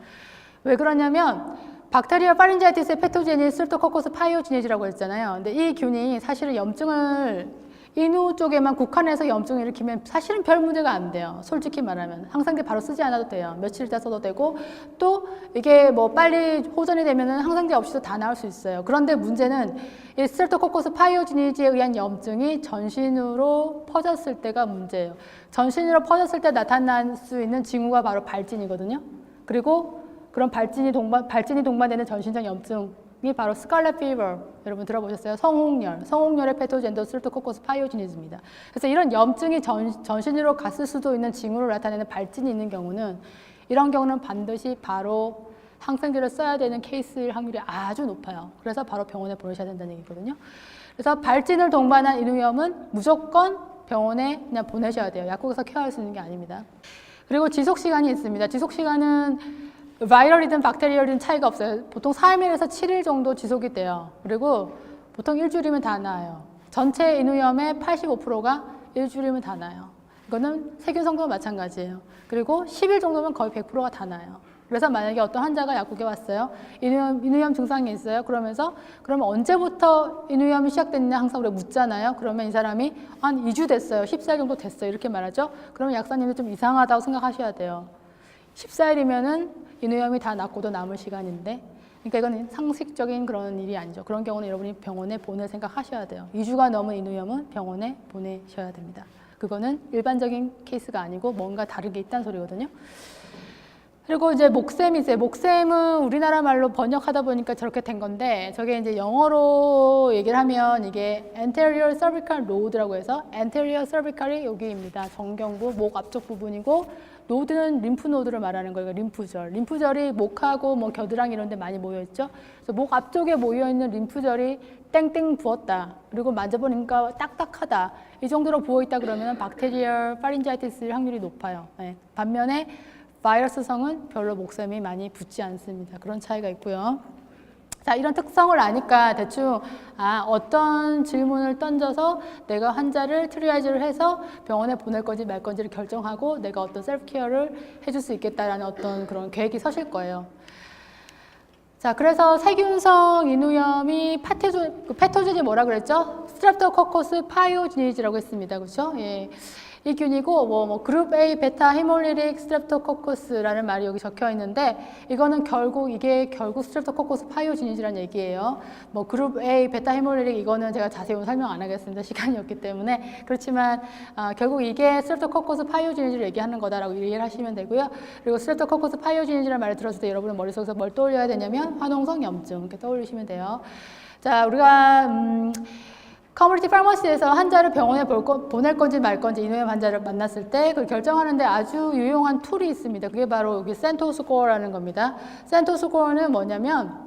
왜 그러냐면 박테리얼 파린자이티스의 패토젠이 스트랩토코커스 파이오지니즈라고 했잖아요. 근데 이 균이 사실은 염증을 인후 쪽에만 국한해서 염증을 일으키면 사실은 별 문제가 안 돼요. 솔직히 말하면. 항상제 바로 쓰지 않아도 돼요. 며칠 있다 써도 되고 또 이게 뭐 빨리 호전이 되면은 항상제 없이도 다 나올 수 있어요. 그런데 문제는 이 스트랩토코커스 파이오지니즈에 의한 염증이 전신으로 퍼졌을 때가 문제예요. 전신으로 퍼졌을 때 나타날 수 있는 징후가 바로 발진이거든요. 그리고 그런 발진이 동반되는 전신적 염증이 바로 스칼렛 피버, 여러분 들어보셨어요? 성홍열의 패토젠도 스트랩토코커스 파이오지니즈입니다. 그래서 이런 염증이 전신으로 갔을 수도 있는 징후를 나타내는 발진이 있는 경우는 이런 경우는 반드시 바로 항생제를 써야 되는 케이스일 확률이 아주 높아요. 그래서 바로 병원에 보내셔야 된다는 얘기거든요. 그래서 발진을 동반한 인후염은 무조건 병원에 그냥 보내셔야 돼요. 약국에서 케어할 수 있는 게 아닙니다. 그리고 지속시간이 있습니다. 지속시간은 바이럴이든 박테리얼이든 차이가 없어요. 보통 3일에서 7일 정도 지속이 돼요. 그리고 보통 일주일이면 다 나아요. 전체 인후염의 85%가 일주일이면 다 나아요. 이거는 세균성도 마찬가지예요. 그리고 10일 정도면 거의 100%가 다 나아요. 그래서 만약에 어떤 환자가 약국에 왔어요. 인후염 증상이 있어요. 그러면 언제부터 인후염이 시작됐냐 항상 우리가 묻잖아요. 그러면 이 사람이 한 2주 됐어요. 14일 정도 됐어요. 이렇게 말하죠. 그러면 약사님은 좀 이상하다고 생각하셔야 돼요. 14일이면은 인후염이 다 낫고도 남을 시간인데, 그러니까 이건 상식적인 그런 일이 아니죠. 그런 경우는 여러분이 병원에 보낼 생각 하셔야 돼요. 2주가 넘은 인후염은 병원에 보내셔야 됩니다. 그거는 일반적인 케이스가 아니고 뭔가 다른 게 있다는 소리거든요. 그리고 이제 목샘이 있어요. 목샘은 우리나라 말로 번역하다 보니까 저렇게 된 건데, 저게 이제 영어로 얘기를 하면 이게 anterior cervical node라고 해서, anterior cervical이 여기입니다. 정경부, 목 앞쪽 부분이고, 노드는 림프 노드를 말하는 거예요. 림프절. 림프절이 목하고 뭐 겨드랑이 이런 데 많이 모여 있죠. 그래서 목 앞쪽에 모여 있는 림프절이 땡땡 부었다. 그리고 만져보니까 딱딱하다. 이 정도로 부어 있다 그러면 박테리얼 파린자이티스일 확률이 높아요. 네. 반면에 바이러스성은 별로 목샘이 많이 붙지 않습니다. 그런 차이가 있고요. 자, 이런 특성을 아니까 대충 어떤 질문을 던져서 내가 환자를 트리아지를 해서 병원에 보낼 건지 말 건지를 결정하고 내가 어떤 셀프 케어를 해줄 수 있겠다라는 어떤 그런 계획이 서실 거예요. 자, 그래서 세균성 인후염이 패토젠이 뭐라 그랬죠? 스트랩토코커스 파이오지니즈라고 했습니다. 그렇죠? 예. 이 균이고 뭐 그룹 A 베타 헤몰리릭 스트랩토코커스라는 말이 여기 적혀 있는데, 이거는 결국 스트랩토코커스 파이오지니즈라는 얘기예요. 뭐 그룹 A 베타 헤몰리릭 이거는 제가 자세히 설명 안 하겠습니다. 시간이 없기 때문에. 그렇지만 결국 이게 스트랩토코커스 파이오지니즈를 얘기하는 거다라고 이해를 하시면 되고요. 그리고 스트랩토코커스 파이오지니즈라는 말을 들었을 때 여러분은 머릿속에서 뭘 떠올려야 되냐면 화농성 염증 이렇게 떠올리시면 돼요. 자, 우리가 커뮤니티 파머시에서 환자를 병원에 보낼 건지 말 건지 인후염 환자를 만났을 때 그걸 결정하는데 아주 유용한 툴이 있습니다. 그게 바로 여기 센토 스코어라는 겁니다. 센토 스코어는 뭐냐면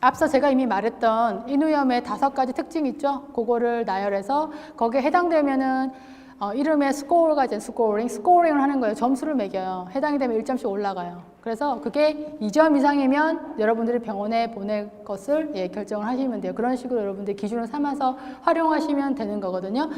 앞서 제가 이미 말했던 인후염의 5가지 특징 있죠? 그거를 나열해서 거기에 해당되면은 이름에 스코어가 이제 스코어링을 하는 거예요. 점수를 매겨요. 해당이 되면 1점씩 올라가요. 그래서 그게 2점 이상이면 여러분들이 병원에 보낼 것을 결정을 하시면 돼요. 그런 식으로 여러분들 기준을 삼아서 활용하시면 되는 거거든요.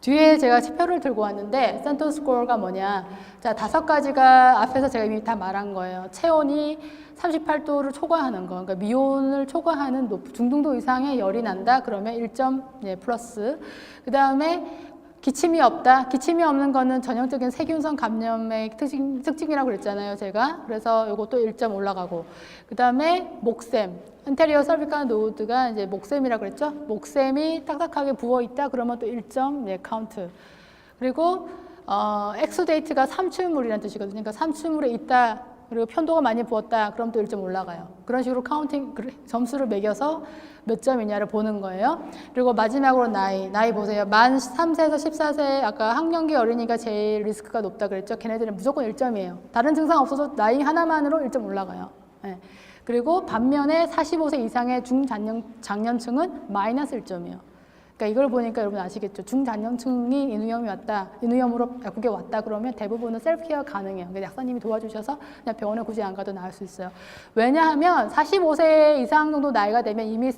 뒤에 제가 표를 들고 왔는데 센터 스코어가 뭐냐. 자, 5가지가 앞에서 제가 이미 다 말한 거예요. 체온이 38도를 초과하는 거. 그러니까 미온을 초과하는 중등도 이상의 열이 난다. 그러면 1점 플러스. 그 다음에 기침이 없다. 기침이 없는 거는 전형적인 세균성 감염의 특징이라고 그랬잖아요, 제가. 그래서 이것도 1점 올라가고. 그 다음에 목샘. 안테리어 설비칼 노드가 이제 목샘이라고 그랬죠? 목샘이 딱딱하게 부어 있다. 그러면 또 1점 카운트. 그리고 엑수데이트가 삼출물이라는 뜻이거든요. 그러니까 삼출물에 있다. 그리고 편도가 많이 부었다. 그럼 또 1점 올라가요. 그런 식으로 점수를 매겨서 몇 점이냐를 보는 거예요. 그리고 마지막으로 나이 보세요. 만 3세에서 14세, 아까 학령기 어린이가 제일 리스크가 높다 그랬죠. 걔네들은 무조건 1점이에요. 다른 증상 없어도 나이 하나만으로 1점 올라가요. 네. 그리고 반면에 45세 이상의 중장년층은 마이너스 1점이에요. 그러니까 이걸 보니까 여러분 아시겠죠? 중장년층이 인후염으로 약국에 왔다 그러면 대부분은 셀프케어 가능해요. 그러니까 약사님이 도와주셔서 그냥 병원에 굳이 안 가도 나을 수 있어요. 왜냐하면 45세 이상 정도 나이가 되면 이미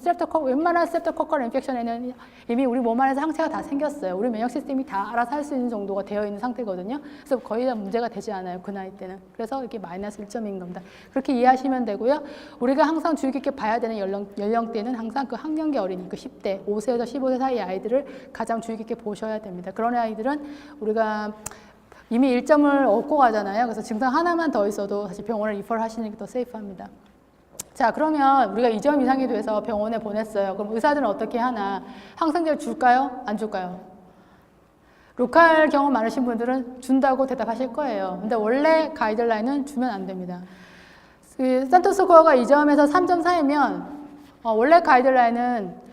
웬만한 스트랩토코컬 인펙션에는 이미 우리 몸 안에서 항체가 다 생겼어요. 우리 면역 시스템이 다 알아서 할 수 있는 정도가 되어 있는 상태거든요. 그래서 거의 다 문제가 되지 않아요. 그 나이 때는. 그래서 이렇게 마이너스 1점인 겁니다. 그렇게 이해하시면 되고요. 우리가 항상 주의 깊게 봐야 되는 연령대는 항상 그 학령기 어린이, 그 10대, 5세에서 15세 사이 이 아이들을 가장 주의 깊게 보셔야 됩니다. 그런 아이들은 우리가 이미 1점을 얻고 가잖아요. 그래서 증상 하나만 더 있어도 사실 병원을 리퍼를 하시는 게 더 세이프합니다. 자, 그러면 우리가 2점 이상이 돼서 병원에 보냈어요. 그럼 의사들은 어떻게 하나? 항생제를 줄까요? 안 줄까요? 로컬 경험 많으신 분들은 준다고 대답하실 거예요. 근데 원래 가이드라인은 주면 안 됩니다. 그 센터 스코어가 2점에서 3점 사이면 원래 가이드라인은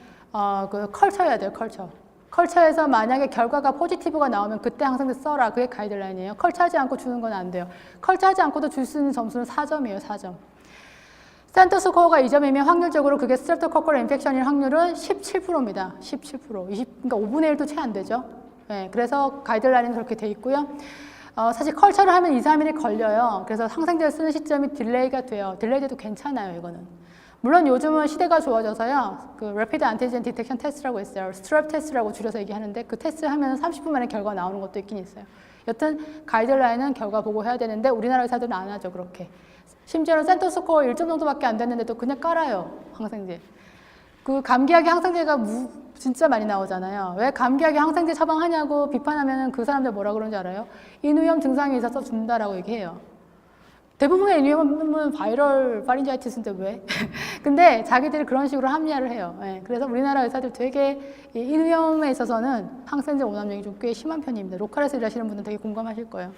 그 컬처해야 돼요, 컬처. 컬처에서 만약에 결과가 포지티브가 나오면 그때 항상 써라. 그게 가이드라인이에요. 컬처하지 않고 주는 건 안 돼요. 컬처하지 않고도 줄 수 있는 점수는 4점이에요, 4점. 센터 스코어가 2점이면 확률적으로 그게 스트랩토코컬 인펙션일 확률은 17%입니다. 17%. 그러니까 5분의 1도 채 안 되죠. 네, 그래서 가이드라인은 그렇게 돼 있고요. 사실 컬처를 하면 2, 3일이 걸려요. 그래서 항생제를 쓰는 시점이 딜레이가 돼요. 딜레이 돼도 괜찮아요, 이거는. 물론 요즘은 시대가 좋아져서요. 그 Rapid Antigen Detection Test라고 있어요. 스트랩 테스트라고 줄여서 얘기하는데 그 테스트 하면 30분 만에 결과 나오는 것도 있긴 있어요. 여튼 가이드라인은 결과 보고 해야 되는데 우리나라 의사들은 안 하죠, 그렇게. 심지어는 센터 스코어 1점 정도밖에 안 됐는데도 그냥 깔아요, 항생제. 그 감기약의 항생제가 진짜 많이 나오잖아요. 왜 감기약의 항생제 처방하냐고 비판하면 그 사람들 뭐라 그러는지 알아요? 인후염 증상이 있어서 준다라고 얘기해요. 대부분의 인후염은 바이럴 파린자이티스인데 왜? 근데 자기들이 그런 식으로 합리화를 해요. 예, 그래서 우리나라 의사들 되게 이 인후염에 있어서는 항생제 오남용이 좀 꽤 심한 편입니다. 로컬에서 일하시는 분들은 되게 공감하실 거예요.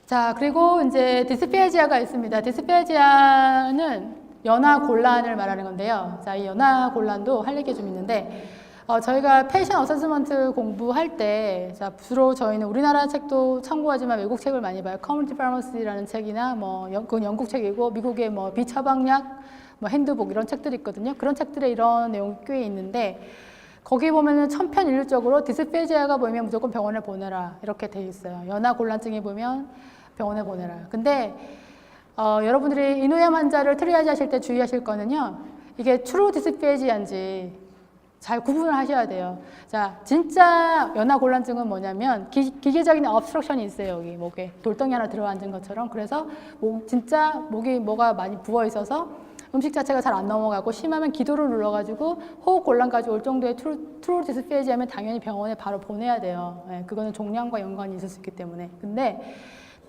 자, 그리고 이제 디스페지아가 있습니다. 디스페지아는 연화곤란을 말하는 건데요. 자, 이 연화곤란도 할 얘기가 좀 있는데, 저희가 페이션 어세스먼트 공부할 때, 자, 주로 저희는 우리나라 책도 참고하지만 외국 책을 많이 봐요. 커뮤니티 파머시라는 책이나, 그건 영국 책이고, 미국의 비처방약, 핸드북 이런 책들이 있거든요. 그런 책들에 이런 내용이 꽤 있는데, 거기 보면은 천편일률적으로 디스페지아가 보이면 무조건 병원에 보내라. 이렇게 돼 있어요. 연화곤란증이 보면 병원에 보내라. 근데 여러분들이 인후염 환자를 트리아지 하실 때 주의하실 거는요. 이게 트루 디스페지아인지 잘 구분을 하셔야 돼요. 자, 진짜 연화곤란증은 뭐냐면 기계적인 obstruction이 있어요. 여기 목에 돌덩이 하나 들어앉은 것처럼. 그래서 진짜 목이 뭐가 많이 부어 있어서 음식 자체가 잘 안 넘어가고 심하면 기도를 눌러가지고 호흡 곤란까지 올 정도의 트루 디스페지아면 당연히 병원에 바로 보내야 돼요. 네, 그거는 종양과 연관이 있을 수 있기 때문에. 근데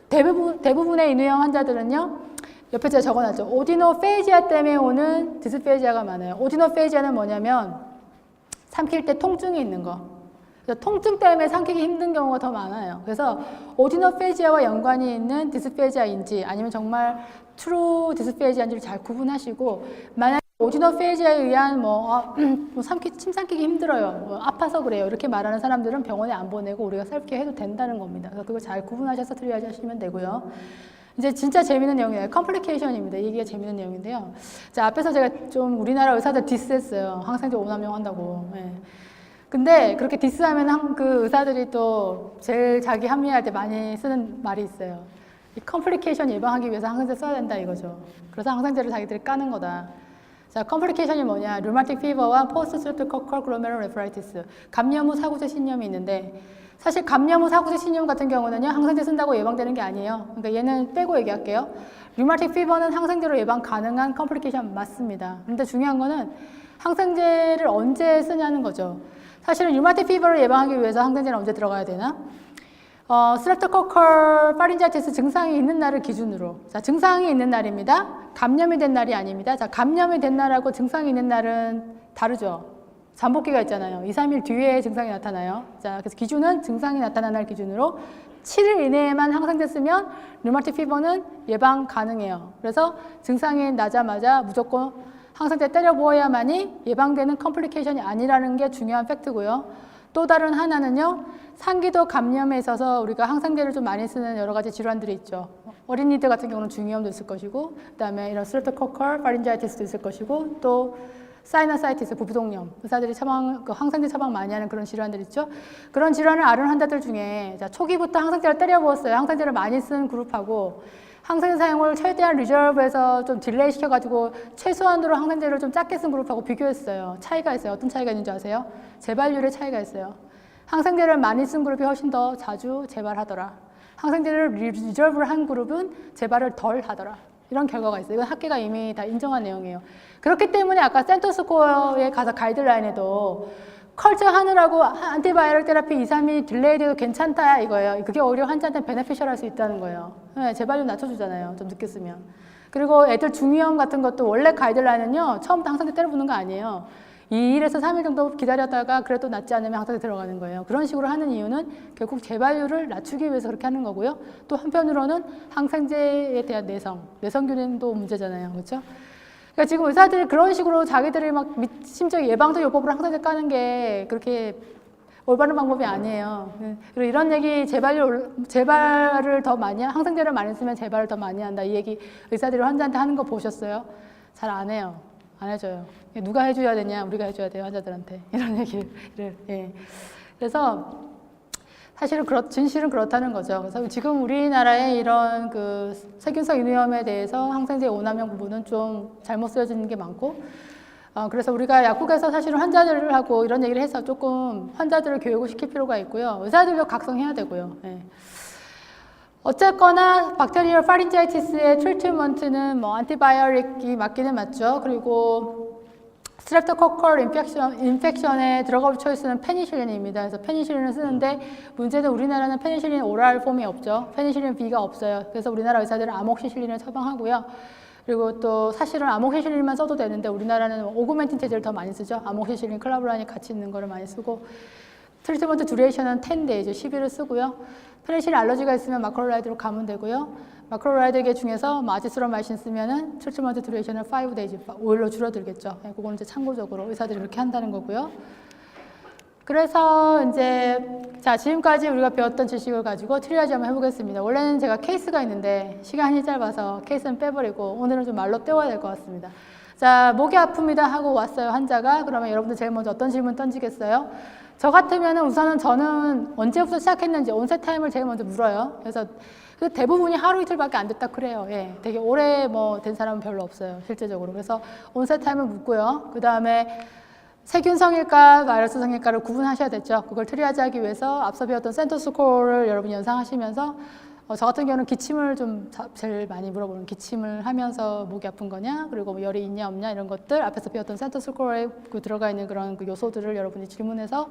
대부분의 인후염 환자들은요, 옆에 제가 적어놨죠. 오디노페이지아 때문에 오는 디스페지아가 많아요. 오디노페이지아는 뭐냐면 삼킬 때 통증이 있는 거. 그래서 통증 때문에 삼키기 힘든 경우가 더 많아요. 그래서 오디노페이지아와 연관이 있는 디스페지아인지 아니면 정말 트루 디스페지아인지를 잘 구분하시고, 만약 오디노페이지아에 의한 침 삼키기 힘들어요, 아파서 그래요, 이렇게 말하는 사람들은 병원에 안 보내고 우리가 셀프케어 해도 된다는 겁니다. 그래서 그걸 잘 구분하셔서 트리아지 하시면 되고요. 이제 진짜 재밌는 내용이에요. 컴플리케이션입니다. 이게 재밌는 내용인데요. 자, 앞에서 제가 좀 우리나라 의사들 디스했어요. 항생제 오남용 한다고. 네. 근데 그렇게 디스하면 그 의사들이 또 제일 자기 합리화할 때 많이 쓰는 말이 있어요. 이 컴플리케이션 예방하기 위해서 항생제 써야 된다 이거죠. 그래서 항생제를 자기들이 까는 거다. 자, 컴플리케이션이 뭐냐? 류마틱 피버와 포스트 스트레프토코컬 글로메룰 레프라이티스, 감염 후 사구제 신염이 있는데, 사실 감염 후 사구제 신염 같은 경우는요, 항생제 쓴다고 예방되는 게 아니에요. 그러니까 얘는 빼고 얘기할게요. 류마틱 피버는 항생제로 예방 가능한 컴플리케이션 맞습니다. 근데 중요한 거는 항생제를 언제 쓰냐는 거죠. 사실은 류마틱 피버를 예방하기 위해서 항생제는 언제 들어가야 되나? 스트레프토코컬 파린자이티스 증상이 있는 날을 기준으로. 자, 증상이 있는 날입니다. 감염이 된 날이 아닙니다. 자, 감염이 된 날하고 증상이 있는 날은 다르죠. 잠복기가 있잖아요. 2, 3일 뒤에 증상이 나타나요. 자, 그래서 기준은 증상이 나타난 날 기준으로 7일 이내에만 항생제 쓰면 류마틱 피버는 예방 가능해요. 그래서 증상이 나자마자 무조건 항생제 때려 부어야만이 예방되는 컴플리케이션이 아니라는 게 중요한 팩트고요. 또 다른 하나는요, 상기도 감염에 있어서 우리가 항생제를 좀 많이 쓰는 여러 가지 질환들이 있죠. 어린이들 같은 경우는 중이염도 있을 것이고, 그 다음에 이런 스트레프토코컬 파린자이티스도 있을 것이고, 또 사이너사이티스, 부부동염, 의사들이 항생제 처방 많이 하는 그런 질환들 있죠. 그런 질환을 앓은 환자들 중에, 자, 초기부터 항생제를 때려 부었어요. 항생제를 많이 쓴 그룹하고, 항생제 사용을 최대한 리저브해서 좀 딜레이 시켜가지고 최소한으로 항생제를 좀 작게 쓴 그룹하고 비교했어요. 차이가 있어요. 어떤 차이가 있는지 아세요? 재발률의 차이가 있어요. 항생제를 많이 쓴 그룹이 훨씬 더 자주 재발하더라. 항생제를 리저브를 한 그룹은 재발을 덜 하더라. 이런 결과가 있어요. 이건 학계가 이미 다 인정한 내용이에요. 그렇기 때문에 아까 센터스코어에 가서 가이드라인에도 컬처 하느라고 안티바이럴 테라피 2, 3일 딜레이 돼도 괜찮다 이거예요. 그게 오히려 환자한테 베네피셜 할 수 있다는 거예요. 네, 재발률 낮춰주잖아요. 좀 늦게 쓰면. 그리고 애들 중이염 같은 것도 원래 가이드라인은요, 처음부터 항생제 때려붓는 거 아니에요. 2일에서 3일 정도 기다렸다가 그래도 낫지 않으면 항생제 들어가는 거예요. 그런 식으로 하는 이유는 결국 재발률을 낮추기 위해서 그렇게 하는 거고요. 또 한편으로는 항생제에 대한 내성균도 문제잖아요. 그렇죠? 그러니까 지금 의사들이 그런 식으로 자기들이 심지어 예방적 요법으로 항생제 까는 게 그렇게 올바른 방법이 아니에요. 그리고 이런 얘기, 재발을 더 많이, 항생제를 많이 쓰면 재발을 더 많이 한다. 이 얘기 의사들이 환자한테 하는 거 보셨어요? 잘 안 해요. 안 해줘요. 누가 해줘야 되냐? 우리가 해줘야 돼요, 환자들한테. 이런 얘기를. 예. 그래서 사실은 진실은 그렇다는 거죠. 그래서 지금 우리나라의 이런 그 세균성 인후염에 대해서 항생제 오남용 부분은 좀 잘못 쓰여지는 게 많고, 그래서 우리가 약국에서 사실은 환자들하고 이런 얘기를 해서 조금 환자들을 교육을 시킬 필요가 있고요. 의사들도 각성해야 되고요. 예. 어쨌거나 박테리얼 파린자이티스의 트리트먼트는 안티바이오릭이 맞기는 맞죠. 그리고 스트랩토코컬 인펙션에 드러그 초이스는 페니실린입니다. 그래서 페니실린을 쓰는데 문제는 우리나라는 페니실린 오랄 폼이 없죠. 페니실린 B가 없어요. 그래서 우리나라 의사들은 아목시실린을 처방하고요. 그리고 또 사실은 아목시실린만 써도 되는데 우리나라는 오그멘틴 체제를 더 많이 쓰죠. 아목시실린, 클라브란이 같이 있는 거를 많이 쓰고 트리트먼트 듀레이션은 10days, 10일을 쓰고요. 페니실린 알러지가 있으면 마크로라이드로 가면 되고요. 마크로라이드 중에서 아지스로마이신 쓰면은 트리트먼트 듀레이션은 5days, 5일로 줄어들겠죠. 네, 그거는 이제 참고적으로 의사들이 그렇게 한다는 거고요. 그래서 이제 자 지금까지 우리가 배웠던 지식을 가지고 트리아지 한번 해보겠습니다. 원래는 제가 케이스가 있는데 시간이 짧아서 케이스는 빼버리고 오늘은 좀 말로 때워야 될 것 같습니다. 자, 목이 아픕니다 하고 왔어요, 환자가. 그러면 여러분들 제일 먼저 어떤 질문 던지겠어요? 저 같으면 우선은 저는 언제부터 시작했는지 온셋 타임을 제일 먼저 물어요. 그래서 대부분이 하루 이틀밖에 안 됐다 그래요. 예, 되게 오래 된 사람은 별로 없어요, 실제적으로. 그래서 온셋 타임을 묻고요. 그 다음에 세균성일까 바이러스성일까를 구분하셔야 됐죠. 그걸 트리아지하기 위해서 앞서 배웠던 센터 스코어를 여러분 연상하시면서 저 같은 경우는 기침을 좀 제일 많이 물어보는, 기침을 하면서 목이 아픈 거냐, 그리고 뭐 열이 있냐 없냐 이런 것들, 앞에서 배웠던 센터 스코어에 들어가 있는 그런 요소들을 여러분이 질문해서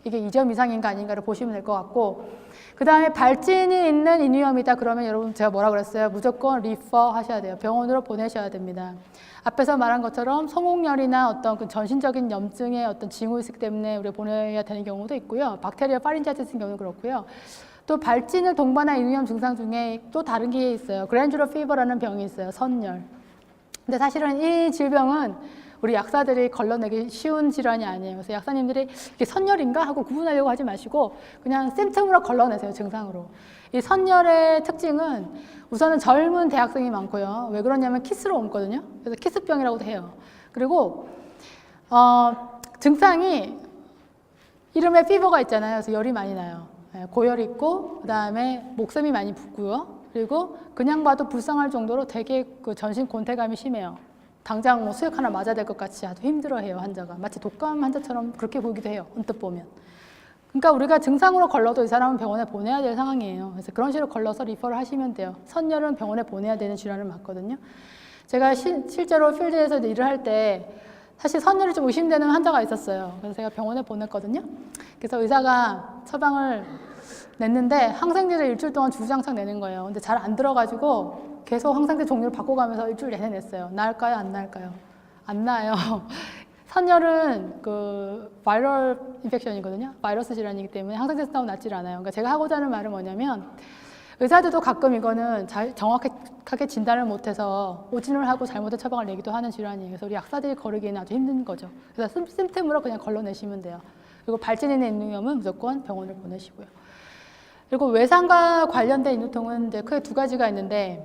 이게 2점 이상인가 아닌가를 보시면 될 것 같고, 그 다음에 발진이 있는 인위염이다 그러면 여러분 제가 뭐라 그랬어요? 무조건 리퍼 하셔야 돼요. 병원으로 보내셔야 됩니다. 앞에서 말한 것처럼 소목열이나 어떤 그 전신적인 염증의 어떤 징후의식 때문에 우리가 보내야 되는 경우도 있고요. 박테리아 파린자이티스 경우는 그렇고요. 또 발진을 동반한 인위염 증상 중에 또 다른 게 있어요. 그랜줄러 피버라는 병이 있어요. 선열. 근데 사실은 이 질병은 우리 약사들이 걸러내기 쉬운 질환이 아니에요. 그래서 약사님들이 이게 선열인가 하고 구분하려고 하지 마시고 그냥 심틈으로 걸러내세요, 증상으로. 이 선열의 특징은 우선은 젊은 대학생이 많고요. 왜 그러냐면 키스로 옮거든요. 그래서 키스병이라고도 해요. 그리고 증상이 이름에 피버가 있잖아요. 그래서 열이 많이 나요. 고열이 있고 그 다음에 목숨이 많이 붓고요. 그리고 그냥 봐도 불쌍할 정도로 되게 그 전신 권태감이 심해요. 당장 뭐 수액 하나 맞아야 될 것 같이 아주 힘들어해요, 환자가. 마치 독감 환자처럼 그렇게 보기도 해요, 언뜻 보면. 그러니까 우리가 증상으로 걸러도 이 사람은 병원에 보내야 될 상황이에요. 그래서 그런 식으로 걸러서 리퍼를 하시면 돼요. 선열은 병원에 보내야 되는 질환을 맞거든요. 제가 실제로 필드에서 일을 할 때 사실 선열이 좀 의심되는 환자가 있었어요. 그래서 제가 병원에 보냈거든요. 그래서 의사가 처방을 냈는데 항생제를 일주일 동안 주구장창 내는 거예요. 근데 잘 안 들어가지고 계속 항생제 종류를 바꿔가면서 일주일 내내 냈어요. 나을까요? 안 나을까요? 안 나아요. 선열은 그 바이럴 인펙션이거든요. 바이러스 질환이기 때문에 항생제 쓴다고 낫질 않아요. 그러니까 제가 하고자 하는 말은 뭐냐면 의사들도 가끔 이거는 정확하게 진단을 못해서 오진을 하고 잘못된 처방을 내기도 하는 질환이에요. 그래서 우리 약사들이 거르기에는 아주 힘든 거죠. 그래서 심템으로 그냥 걸러내시면 돼요. 그리고 발진에 있는 인후염은 무조건 병원을 보내시고요. 그리고 외상과 관련된 인후통은 이제 크게 두 가지가 있는데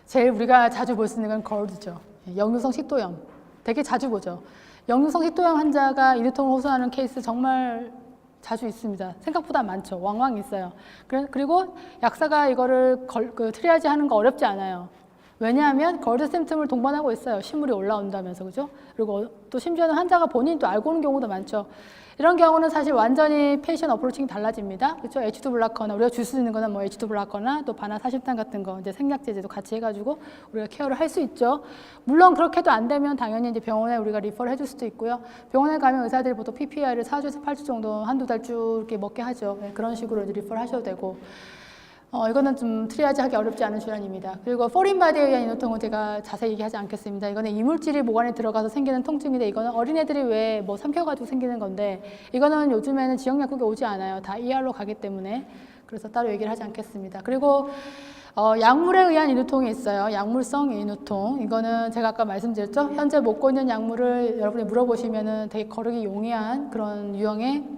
제일 우리가 자주 볼 수 있는 건 걸드죠. 역류성 식도염. 되게 자주 보죠. 역류성 식도염 환자가 인후통을 호소하는 케이스 정말 자주 있습니다. 생각보다 많죠. 왕왕 있어요. 그리고 약사가 이거를 트리아지 하는 거 어렵지 않아요. 왜냐하면 걸드 심틈을 동반하고 있어요. 신물이 올라온다면서, 그죠? 그리고 또 심지어는 환자가 본인도 알고 오는 경우도 많죠. 이런 경우는 사실 완전히 페이션 어프로칭이 달라집니다. 그렇죠? H2 블라커나 우리가 줄 수 있는 거는 뭐 H2 블라커나 또 바나사십탄 같은 거 이제 생략제제도 같이 해가지고 우리가 케어를 할 수 있죠. 물론 그렇게도 안 되면 당연히 이제 병원에 우리가 리퍼를 해줄 수도 있고요. 병원에 가면 의사들이 보통 PPI를 4주에서 8주 정도 한두 달 쭉 이렇게 먹게 하죠. 네, 그런 식으로 이제 리퍼를 하셔도 되고. 이거는 좀 트리아지 하기 어렵지 않은 질환입니다. 그리고 포린 바디에 의한 인후통은 제가 자세히 얘기하지 않겠습니다. 이거는 이물질이 모관에 들어가서 생기는 통증인데 이거는 어린애들이 왜 뭐 삼켜가지고 생기는 건데 이거는 요즘에는 지역약국에 오지 않아요. 다 ER로 가기 때문에. 그래서 따로 얘기를 하지 않겠습니다. 그리고 약물에 의한 인후통이 있어요. 약물성 인후통. 이거는 제가 아까 말씀드렸죠. 현재 먹고 있는 약물을 여러분이 물어보시면은 되게 거르기 용이한 그런 유형의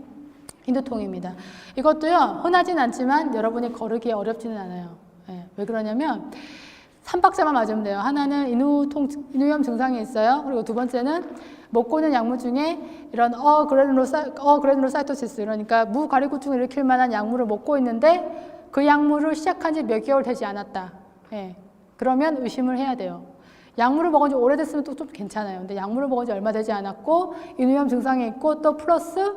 인후통입니다. 이것도요, 흔하진 않지만 여러분이 거르기 어렵지는 않아요. 네, 왜 그러냐면 3박자만 맞으면 돼요. 하나는 인후염 증상이 있어요. 그리고 두 번째는 먹고 있는 약물 중에 이런 그래놀로사이토시스, 그러니까 무가리구증을 일으킬 만한 약물을 먹고 있는데 그 약물을 시작한 지 몇 개월 되지 않았다. 네, 그러면 의심을 해야 돼요. 약물을 먹은 지 오래됐으면 또 좀 괜찮아요. 근데 약물을 먹은 지 얼마 되지 않았고 인후염 증상이 있고 또 플러스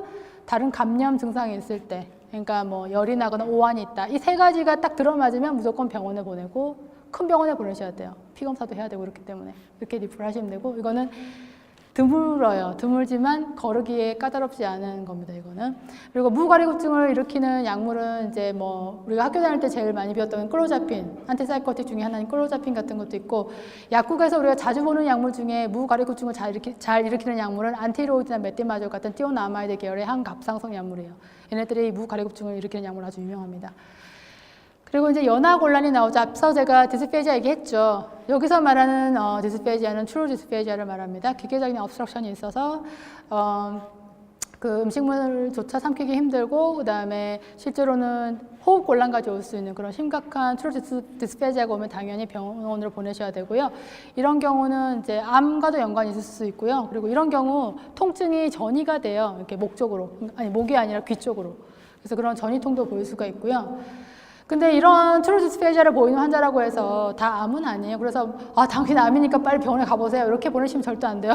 다른 감염 증상이 있을 때, 그러니까 뭐 열이 나거나 오한이 있다. 이 세 가지가 딱 들어맞으면 무조건 병원에 보내고 큰 병원에 보내셔야 돼요. 피검사도 해야 되고 그렇기 때문에 이렇게 리프를 하시면 되고, 이거는 드물어요. 드물지만 거르기에 까다롭지 않은 겁니다, 이거는. 그리고 무가리급증을 일으키는 약물은 이제 뭐 우리가 학교 다닐 때 제일 많이 배웠던 클로자핀, 안티사이코틱 중에 하나인 클로자핀 같은 것도 있고, 약국에서 우리가 자주 보는 약물 중에 무가리급증을 잘 일으키는 약물은 안티로이드나 메티마졸 같은 띠오나마이드 계열의 항갑상성 약물이에요. 얘네들이 무가리급증을 일으키는 약물 아주 유명합니다. 그리고 이제 연화곤란이 나오죠. 앞서 제가 디스페지아 얘기했죠. 여기서 말하는 디스페지아는 트루 디스페지아를 말합니다. 기계적인 obstruction이 있어서 그 음식물조차 삼키기 힘들고, 그 다음에 실제로는 호흡곤란까지 올 수 있는 그런 심각한 트루 디스페지아가 오면 당연히 병원으로 보내셔야 되고요. 이런 경우는 이제 암과도 연관이 있을 수 있고요. 그리고 이런 경우 통증이 전이가 돼요. 이렇게 목 쪽으로, 아니 목이 아니라 귀 쪽으로. 그래서 그런 전이통도 보일 수가 있고요. 근데 이런 트루 디스페지아를 보이는 환자라고 해서 다 암은 아니에요. 그래서 당신 암이니까 빨리 병원에 가보세요. 이렇게 보내시면 절대 안 돼요.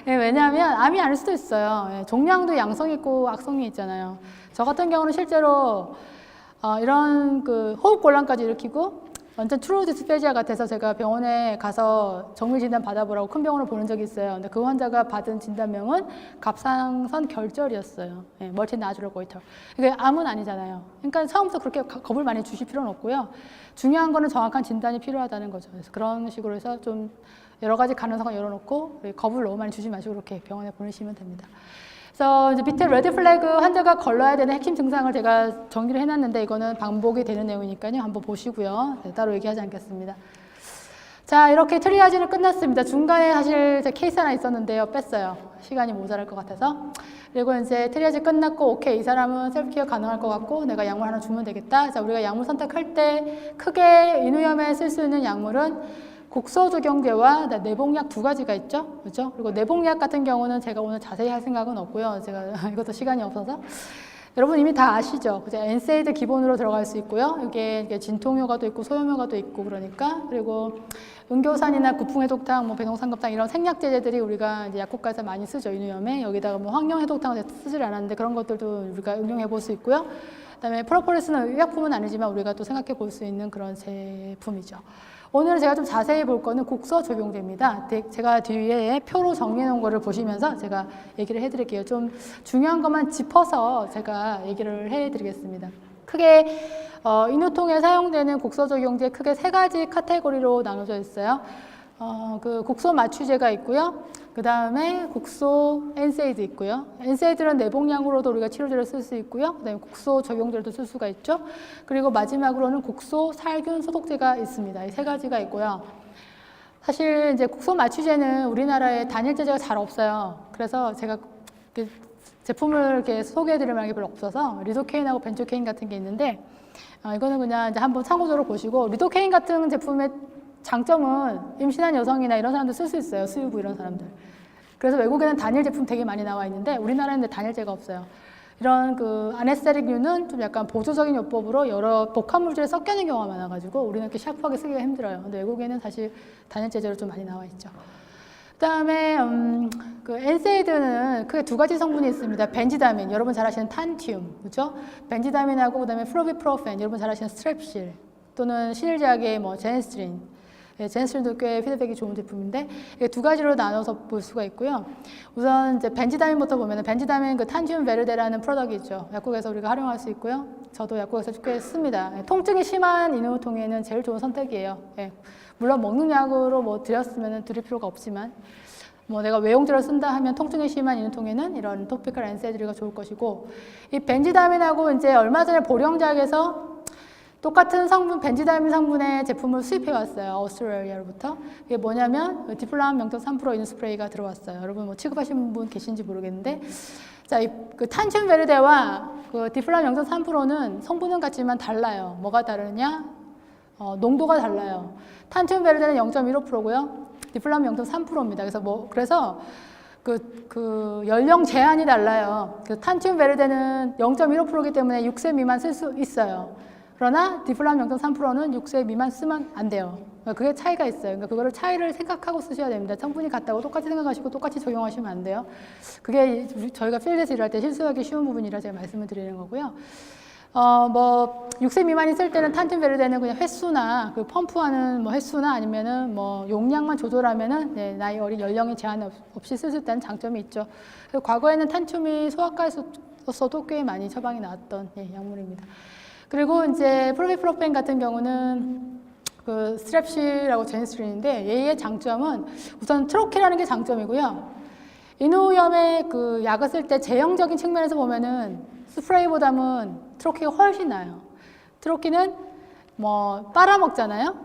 예, 왜냐하면 암이 아닐 수도 있어요. 예, 종양도 양성이 있고 악성이 있잖아요. 저 같은 경우는 실제로 이런 그 호흡곤란까지 일으키고 완전 트루 디스페지아 같아서 제가 병원에 가서 정밀 진단 받아보라고 큰 병원을 보낸 적이 있어요. 근데 그 환자가 받은 진단명은 갑상선 결절이었어요. 네, 멀티나주럴 고이터. 이게 암은 아니잖아요. 그러니까 처음부터 그렇게 겁을 많이 주실 필요는 없고요. 중요한 거는 정확한 진단이 필요하다는 거죠. 그래서 그런 식으로 해서 좀 여러 가지 가능성을 열어놓고 겁을 너무 많이 주지 마시고 그렇게 병원에 보내시면 됩니다. 그래서 이제 밑에 레드 플래그 환자가 걸러야 되는 핵심 증상을 제가 정리를 해놨는데 이거는 반복이 되는 내용이니까요. 한번 보시고요. 네, 따로 얘기하지 않겠습니다. 자, 이렇게 트리아지는 끝났습니다. 중간에 사실 케이스 하나 있었는데요. 뺐어요. 시간이 모자랄 것 같아서. 그리고 이제 트리아지 끝났고, 오케이, 이 사람은 셀프케어 가능할 것 같고, 내가 약물 하나 주면 되겠다. 자, 우리가 약물 선택할 때 크게 인후염에 쓸 수 있는 약물은 국소조경제와 내복약 두 가지가 있죠. 그렇죠? 그리고 내복약 같은 경우는 제가 오늘 자세히 할 생각은 없고요. 제가 이것도 시간이 없어서. 여러분 이미 다 아시죠? 그죠? 엔세이드 기본으로 들어갈 수 있고요. 이게 진통효과도 있고 소염효과도 있고 그러니까. 그리고 은교산이나 구풍해독탕, 뭐 배농삼급탕 이런 생약제제들이 우리가 이제 약국가에서 많이 쓰죠. 인후염에. 여기다가 뭐 황룡해독탕은 쓰질 않았는데 그런 것들도 우리가 응용해 볼 수 있고요. 그다음에 프로폴리스는 의약품은 아니지만 우리가 또 생각해 볼 수 있는 그런 제품이죠. 오늘 제가 좀 자세히 볼 거는 국소조경제입니다. 제가 뒤에 표로 정리해 놓은 거를 보시면서 제가 얘기를 해드릴게요. 좀 중요한 것만 짚어서 제가 얘기를 해드리겠습니다. 크게 인후통에 사용되는 국소조경제 크게 세 가지 카테고리로 나눠져 있어요. 그 국소 마취제가 있고요. 그 다음에 국소 엔세이드 있고요. 엔세이드는 내복약으로도 우리가 치료제를 쓸 수 있고요. 그 다음에 국소 적용제로도 쓸 수가 있죠. 그리고 마지막으로는 국소 살균 소독제가 있습니다. 이 세 가지가 있고요. 사실 이제 국소 마취제는 우리나라에 단일 제제가 잘 없어요. 그래서 제가 제품을 이렇게 소개해드릴 만한 게 별로 없어서 리도케인하고 벤조케인 같은 게 있는데 이거는 그냥 이제 한번 참고적으로 보시고 리도케인 같은 제품의 장점은 임신한 여성이나 이런 사람들 쓸 수 있어요. 수유부 이런 사람들. 그래서 외국에는 단일 제품 되게 많이 나와 있는데 우리나라에는 단일제가 없어요. 이런 그 아네스테릭류는 좀 약간 보조적인 요법으로 여러 복합물질이 섞여있는 경우가 많아가지고 우리는 이렇게 샤프하게 쓰기가 힘들어요. 근데 외국에는 사실 단일 제제로 좀 많이 나와 있죠. 그다음에 그 엔세이드는 크게 두 가지 성분이 있습니다. 벤지다민, 여러분 잘 아시는 탄티움, 그렇죠? 벤지다민하고 그다음에 플로비프로펜, 여러분 잘 아시는 스트랩실, 또는 신일제약의 뭐 제네스트린. 제네스트린도 꽤 피드백이 좋은 제품인데 두 가지로 나눠서 볼 수가 있고요. 우선 이제 벤지다민부터 보면은 벤지다민 그 탄티움 베르데라는 프로덕트 있죠. 약국에서 우리가 활용할 수 있고요. 저도 약국에서 꽤 씁니다. 통증이 심한 인후통에는 제일 좋은 선택이에요. 물론 먹는 약으로 뭐 드렸으면 드릴 필요가 없지만 뭐 내가 외용제를 쓴다 하면 통증이 심한 인후통에는 이런 토피컬 엔세이드가 좋을 것이고, 이 벤지다민하고 이제 얼마 전에 보령제약에서 똑같은 성분, 벤지다민 성분의 제품을 수입해 왔어요. 오스트레일리아로부터. 이게 뭐냐면 디플람 0.3% 인스프레이가 들어왔어요. 여러분 뭐 취급하시는 분 계신지 모르겠는데, 자, 그 탄티움 베르데와 그 디플람 0.3%는 성분은 같지만 달라요. 뭐가 다르냐? 농도가 달라요. 탄티움 베르데는 0.15%고요. 디플람 0.3%입니다. 그래서 그 연령 제한이 달라요. 그 탄티움 베르데는 0.15%이기 때문에 6세 미만 쓸 수 있어요. 그러나 디플람 0.3%는 6세 미만 쓰면 안 돼요. 그게 차이가 있어요. 그러니까 그거를 차이를 생각하고 쓰셔야 됩니다. 성분이 같다고 똑같이 생각하시고 똑같이 적용하시면 안 돼요. 그게 저희가 필드에서 일할 때 실수하기 쉬운 부분이라 제가 말씀을 드리는 거고요. 뭐 6세 미만 있을 때는 탄툰베르데는 그냥 횟수나 그 펌프하는 뭐 횟수나 아니면은 뭐 용량만 조절하면은 네, 나이 어린 연령에 제한 없이 쓸 수 있다는 장점이 있죠. 그래서 과거에는 탄툼이 소아과에서도 꽤 많이 처방이 나왔던 네, 약물입니다. 그리고 이제 프로비프로펜 같은 경우는 그 스트랩실하고 제니스트린인데 얘의 장점은 우선 트로케라는 게 장점이고요. 인후염의 그 약을 쓸 때 제형적인 측면에서 보면은 스프레이보다는 트로키가 훨씬 나아요. 트로키는 뭐 빨아먹잖아요.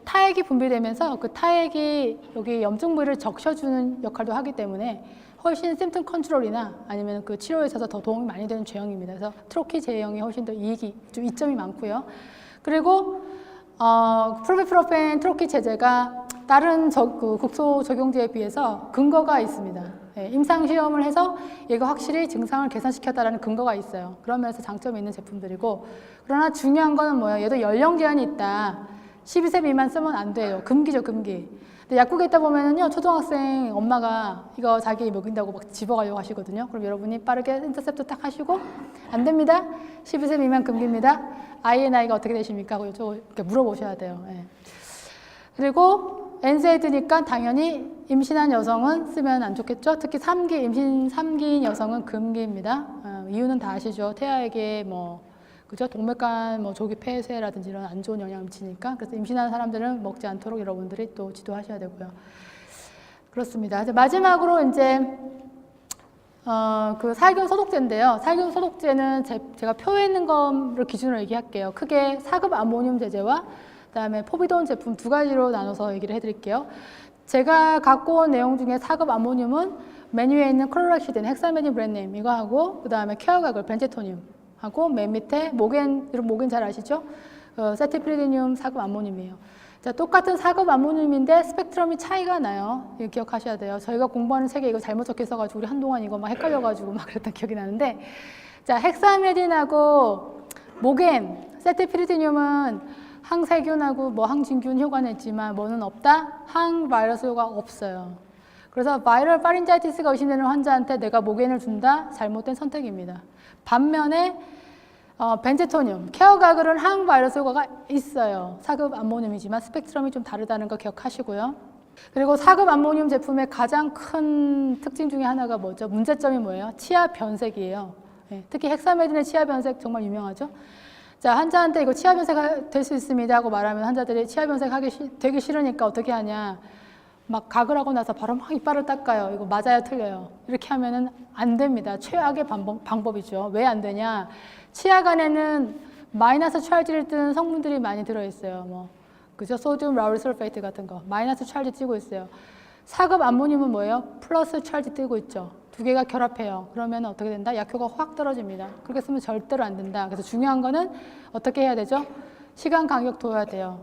타액이 분비되면서 그 타액이 여기 염증 부위를 적셔주는 역할도 하기 때문에 훨씬 심튼 컨트롤이나 아니면 그 치료에 있어서 더 도움이 많이 되는 제형입니다. 그래서 트로키 제형이 훨씬 더 이점이 많고요. 그리고 프로비프로펜 트로키 제제가 다른 국소 적용제에 비해서 근거가 있습니다. 네, 임상시험을 해서 얘가 확실히 증상을 개선시켰다는 근거가 있어요. 그런 면에서 장점이 있는 제품들이고, 그러나 중요한 거는 뭐예요? 얘도 연령 제한이 있다. 12세 미만 쓰면 안 돼요. 금기죠, 금기. 근데 약국에 있다 보면은요, 초등학생 엄마가 이거 자기 먹인다고 막 집어가려고 하시거든요. 그럼 여러분이 빠르게 인터셉트 딱 하시고, 안 됩니다. 12세 미만 금기입니다. 아이의 나이가 어떻게 되십니까? 하고 이렇게 물어보셔야 돼요. 네. 그리고 NSAID니까 당연히 임신한 여성은 쓰면 안 좋겠죠. 특히 임신 3기인 여성은 금기입니다. 이유는 다 아시죠. 태아에게 그죠? 동맥간 조기 폐쇄라든지 이런 안 좋은 영향을 미치니까. 그래서 임신한 사람들은 먹지 않도록 여러분들이 또 지도하셔야 되고요. 그렇습니다. 이제 마지막으로 이제 그 살균 소독제인데요. 살균 소독제는 제가 표에 있는 거를 기준으로 얘기할게요. 크게 4급 아모늄 제제와 그다음에 포비돈 제품 두 가지로 나눠서 얘기를 해드릴게요. 제가 갖고 온 내용 중에 4급 아모늄은 메뉴에 있는 클로락시딘, 헥사메딘 브랜드네임 이거 하고 그다음에 케어가글, 벤제토늄 하고 맨 밑에 모겐 잘 아시죠? 세티프리디늄 4급 아모늄이에요. 자, 똑같은 4급 아모늄인데 스펙트럼이 차이가 나요. 이거 기억하셔야 돼요. 저희가 공부하는 책에 이거 잘못 적혀 있어가지고 우리 한동안 이거 막 헷갈려가지고 막 그랬던 기억이 나는데, 자, 헥사메딘하고 모겐, 세티프리디늄은 항세균하고 항진균 효과는 있지만 뭐는 없다? 항바이러스 효과가 없어요. 그래서 바이럴 파린자이티스가 의심되는 환자한테 내가 모겐을 준다? 잘못된 선택입니다. 반면에 벤제토늄, 케어가글은 항바이러스 효과가 있어요. 4급 암모늄이지만 스펙트럼이 좀 다르다는 거 기억하시고요. 그리고 4급 암모늄 제품의 가장 큰 특징 중에 하나가 뭐죠? 문제점이 뭐예요? 치아 변색이에요. 네, 특히 헥사메딘의 치아 변색 정말 유명하죠? 자, 환자한테 이거 치아 변색 될 수 있습니다 하고 말하면 환자들이 치아 변색 되기 싫으니까 어떻게 하냐. 막 가글 하고 나서 바로 막 이빨을 닦아요. 이거 맞아요, 틀려요? 이렇게 하면은 안 됩니다. 최악의 방법이죠. 왜 안 되냐? 치약 안에는 마이너스 찰지를 띠는 성분들이 많이 들어있어요. 그죠? 소듐 라우릴 설페이트 같은 거. 마이너스 찰지 띄고 있어요. 4급 암모늄은 뭐예요? 플러스 찰지 띄고 있죠. 두 개가 결합해요. 그러면 어떻게 된다? 약효가 확 떨어집니다. 그렇게 쓰면 절대로 안 된다. 그래서 중요한 거는 어떻게 해야 되죠? 시간 간격 둬야 돼요.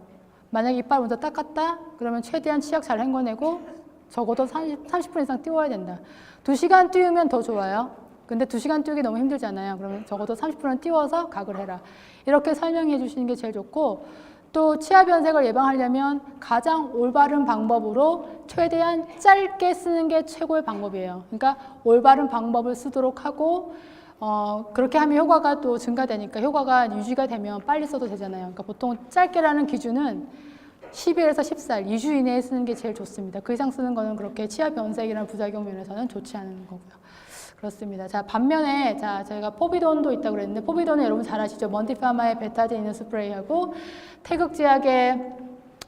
만약에 이빨 먼저 닦았다? 그러면 최대한 치약 잘 헹궈내고 적어도 30분 이상 띄워야 된다. 2시간 띄우면 더 좋아요. 근데 2시간 띄우기 너무 힘들잖아요. 그러면 적어도 30분은 띄워서 각을 해라. 이렇게 설명해 주시는 게 제일 좋고, 또 치아 변색을 예방하려면 가장 올바른 방법으로 최대한 짧게 쓰는 게 최고의 방법이에요. 그러니까 올바른 방법을 쓰도록 하고 그렇게 하면 효과가 또 증가되니까 효과가 유지가 되면 빨리 써도 되잖아요. 그러니까 보통 짧게라는 기준은 10일에서 14일, 2주 이내에 쓰는 게 제일 좋습니다. 그 이상 쓰는 거는 그렇게 치아 변색이라는 부작용 면에서는 좋지 않은 거고요. 그렇습니다. 자, 반면에 저희가 포비돈도 있다고 그랬는데, 포비돈은 여러분 잘 아시죠? 먼티파마의 베타딘 있는 스프레이하고 태극제약의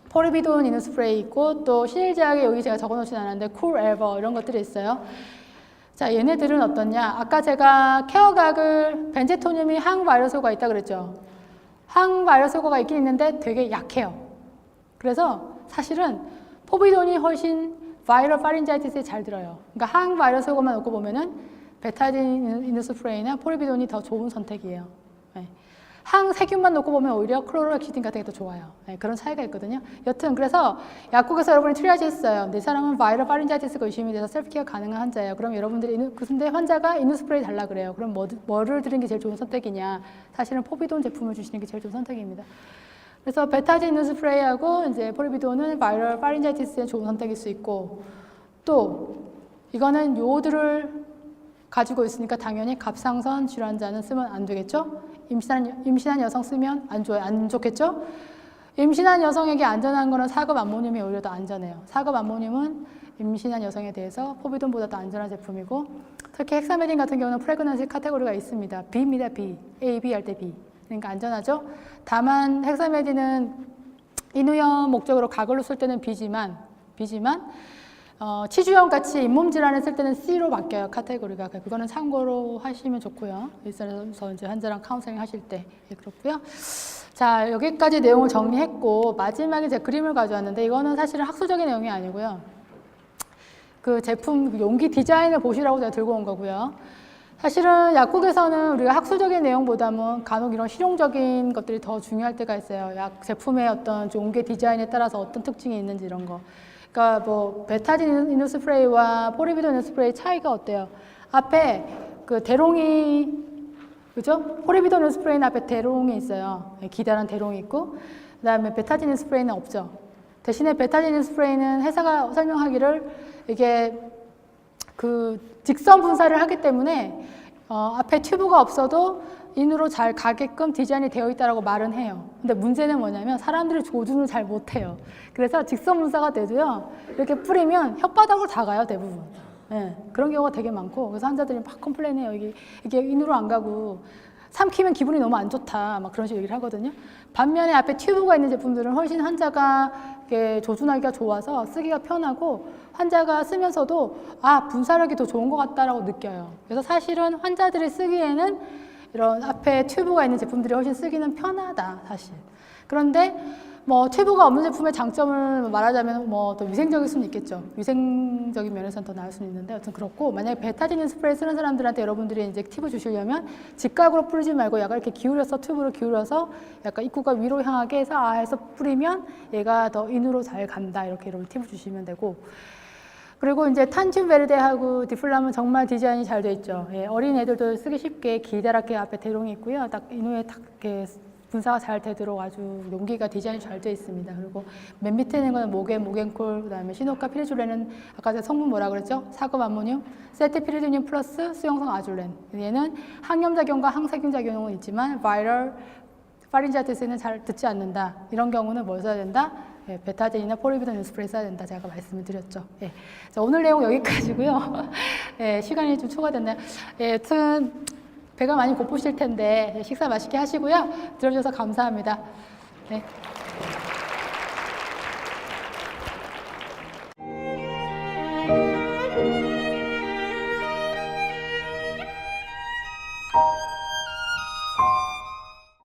포리비돈 있는 스프레이 있고, 또 신일제약의 여기 제가 적어놓진 않았는데 쿨 엘버 이런 것들이 있어요. 자, 얘네들은 어떻냐? 아까 제가 케어가글 벤제토늄이 항바이러스 효과가 있다고 그랬죠? 항바이러스 효과가 있긴 있는데 되게 약해요. 그래서 사실은 포비돈이 훨씬 바이럴 파린자이티스에 잘 들어요. 그러니까 항바이러스 효과만 놓고 보면은 베타딘 있는 스프레이나 포리비돈이 더 좋은 선택이에요. 네. 항세균만 놓고 보면 오히려 클로락시딘 같은 게 더 좋아요. 네, 그런 차이가 있거든요. 여튼 그래서 약국에서 여러분이 트리아지 했어요. 이 사람은 바이럴 파린자이티스가 의심이 돼서 셀프케어 가능한 환자예요. 그럼 여러분들이 근데 환자가 있는 스프레이 달라 그래요. 그럼 뭐를 드리는 게 제일 좋은 선택이냐? 사실은 포비돈 제품을 주시는 게 제일 좋은 선택입니다. 그래서 베타딘 있는 스프레이하고 이제 포리비돈은 바이럴 파린자이티스에 좋은 선택일 수 있고, 또 이거는 요오드를 가지고 있으니까 당연히 갑상선 질환자는 쓰면 안 되겠죠? 임신한 여성 쓰면 안 좋아요. 안 좋겠죠? 임신한 여성에게 안전한 거는 사급 암모늄이 오히려 더 안전해요. 사급 암모늄은 임신한 여성에 대해서 포비돈보다 더 안전한 제품이고, 특히 헥사메딘 같은 경우는 프레그넌시 카테고리가 있습니다. B입니다. B. A, B 할 때 B. 그러니까 안전하죠. 다만 헥사메딘은 인후염 목적으로 가글로 쓸 때는 B지만 치주염 같이 잇몸 질환을 쓸 때는 C로 바뀌어요. 카테고리가. 그거는 참고로 하시면 좋고요. 일선에서 이제 환자랑 카운셀링 하실 때. 예, 그렇고요. 자, 여기까지 내용을 정리했고, 마지막에 제 그림을 가져왔는데, 이거는 사실은 학술적인 내용이 아니고요. 그 제품 용기 디자인을 보시라고 제가 들고 온 거고요. 사실은 약국에서는 우리가 학술적인 내용보다는 간혹 이런 실용적인 것들이 더 중요할 때가 있어요. 약 제품의 어떤 용기 디자인에 따라서 어떤 특징이 있는지 이런 거. 그러니까 뭐 베타딘 이노 스프레이와 포리비돈 이노 스프레이 차이가 어때요? 앞에 그 대롱이, 그죠? 포리비돈 이노 스프레이는 앞에 대롱이 있어요. 기다란 대롱이 있고, 그다음에 베타딘 이노 스프레이는 없죠. 대신에 베타딘 이노 스프레이는 회사가 설명하기를 이게 그 직선 분사를 하기 때문에 앞에 튜브가 없어도 인으로 잘 가게끔 디자인이 되어 있다고 말은 해요. 근데 문제는 뭐냐면 사람들이 조준을 잘 못해요. 그래서 직선 분사가 돼도요, 이렇게 뿌리면 혓바닥으로 다 가요, 대부분. 네, 그런 경우가 되게 많고, 그래서 환자들이 막 컴플레인해요. 이게 인으로 안 가고 삼키면 기분이 너무 안 좋다, 막 그런 식으로 얘기를 하거든요. 반면에 앞에 튜브가 있는 제품들은 훨씬 환자가 이렇게 조준하기가 좋아서 쓰기가 편하고, 환자가 쓰면서도 아, 분사력이 더 좋은 것 같다라고 느껴요. 그래서 사실은 환자들이 쓰기에는 이런 앞에 튜브가 있는 제품들이 훨씬 쓰기는 편하다, 사실. 그런데 뭐 튜브가 없는 제품의 장점을 말하자면 뭐 더 위생적일 수는 있겠죠. 위생적인 면에서는 더 나을 수는 있는데, 여튼 그렇고, 만약에 베타딘 스프레이 쓰는 사람들한테 여러분들이 이제 팁을 주시려면 직각으로 뿌리지 말고 약간 이렇게 기울여서, 튜브를 기울여서 약간 입구가 위로 향하게 해서 뿌리면 얘가 더 인으로 잘 간다, 이렇게 여러분 팁을 주시면 되고. 그리고 이제 탄튬 베르데하고 디플람은 정말 디자인이 잘 돼 있죠. 예, 어린 애들도 쓰기 쉽게 기다랗게 앞에 대롱이 있고요. 딱 인후에 딱 이렇게 분사가 잘 되도록 아주 용기가 디자인이 잘 돼 있습니다. 그리고 맨 밑에 있는 거는 모겐콜, 그다음에 시노카 피리줄렌은 아까 제가 성분 뭐라 그랬죠? 사급 암모늄, 세티피리딘 플러스 수용성 아줄렌. 얘는 항염작용과 항세균 작용은 있지만 바이럴 파린자이티스는 잘 듣지 않는다. 이런 경우는 뭘 써야 된다? 예, 베타딘이나 포리비돈 스프레이 써야 된다. 제가 말씀을 드렸죠. 예. 자, 오늘 내용 여기까지고요. 예, 시간이 좀 초과됐네요. 예, 여튼 배가 많이 고프실 텐데 식사 맛있게 하시고요. 들어주셔서 감사합니다. 네.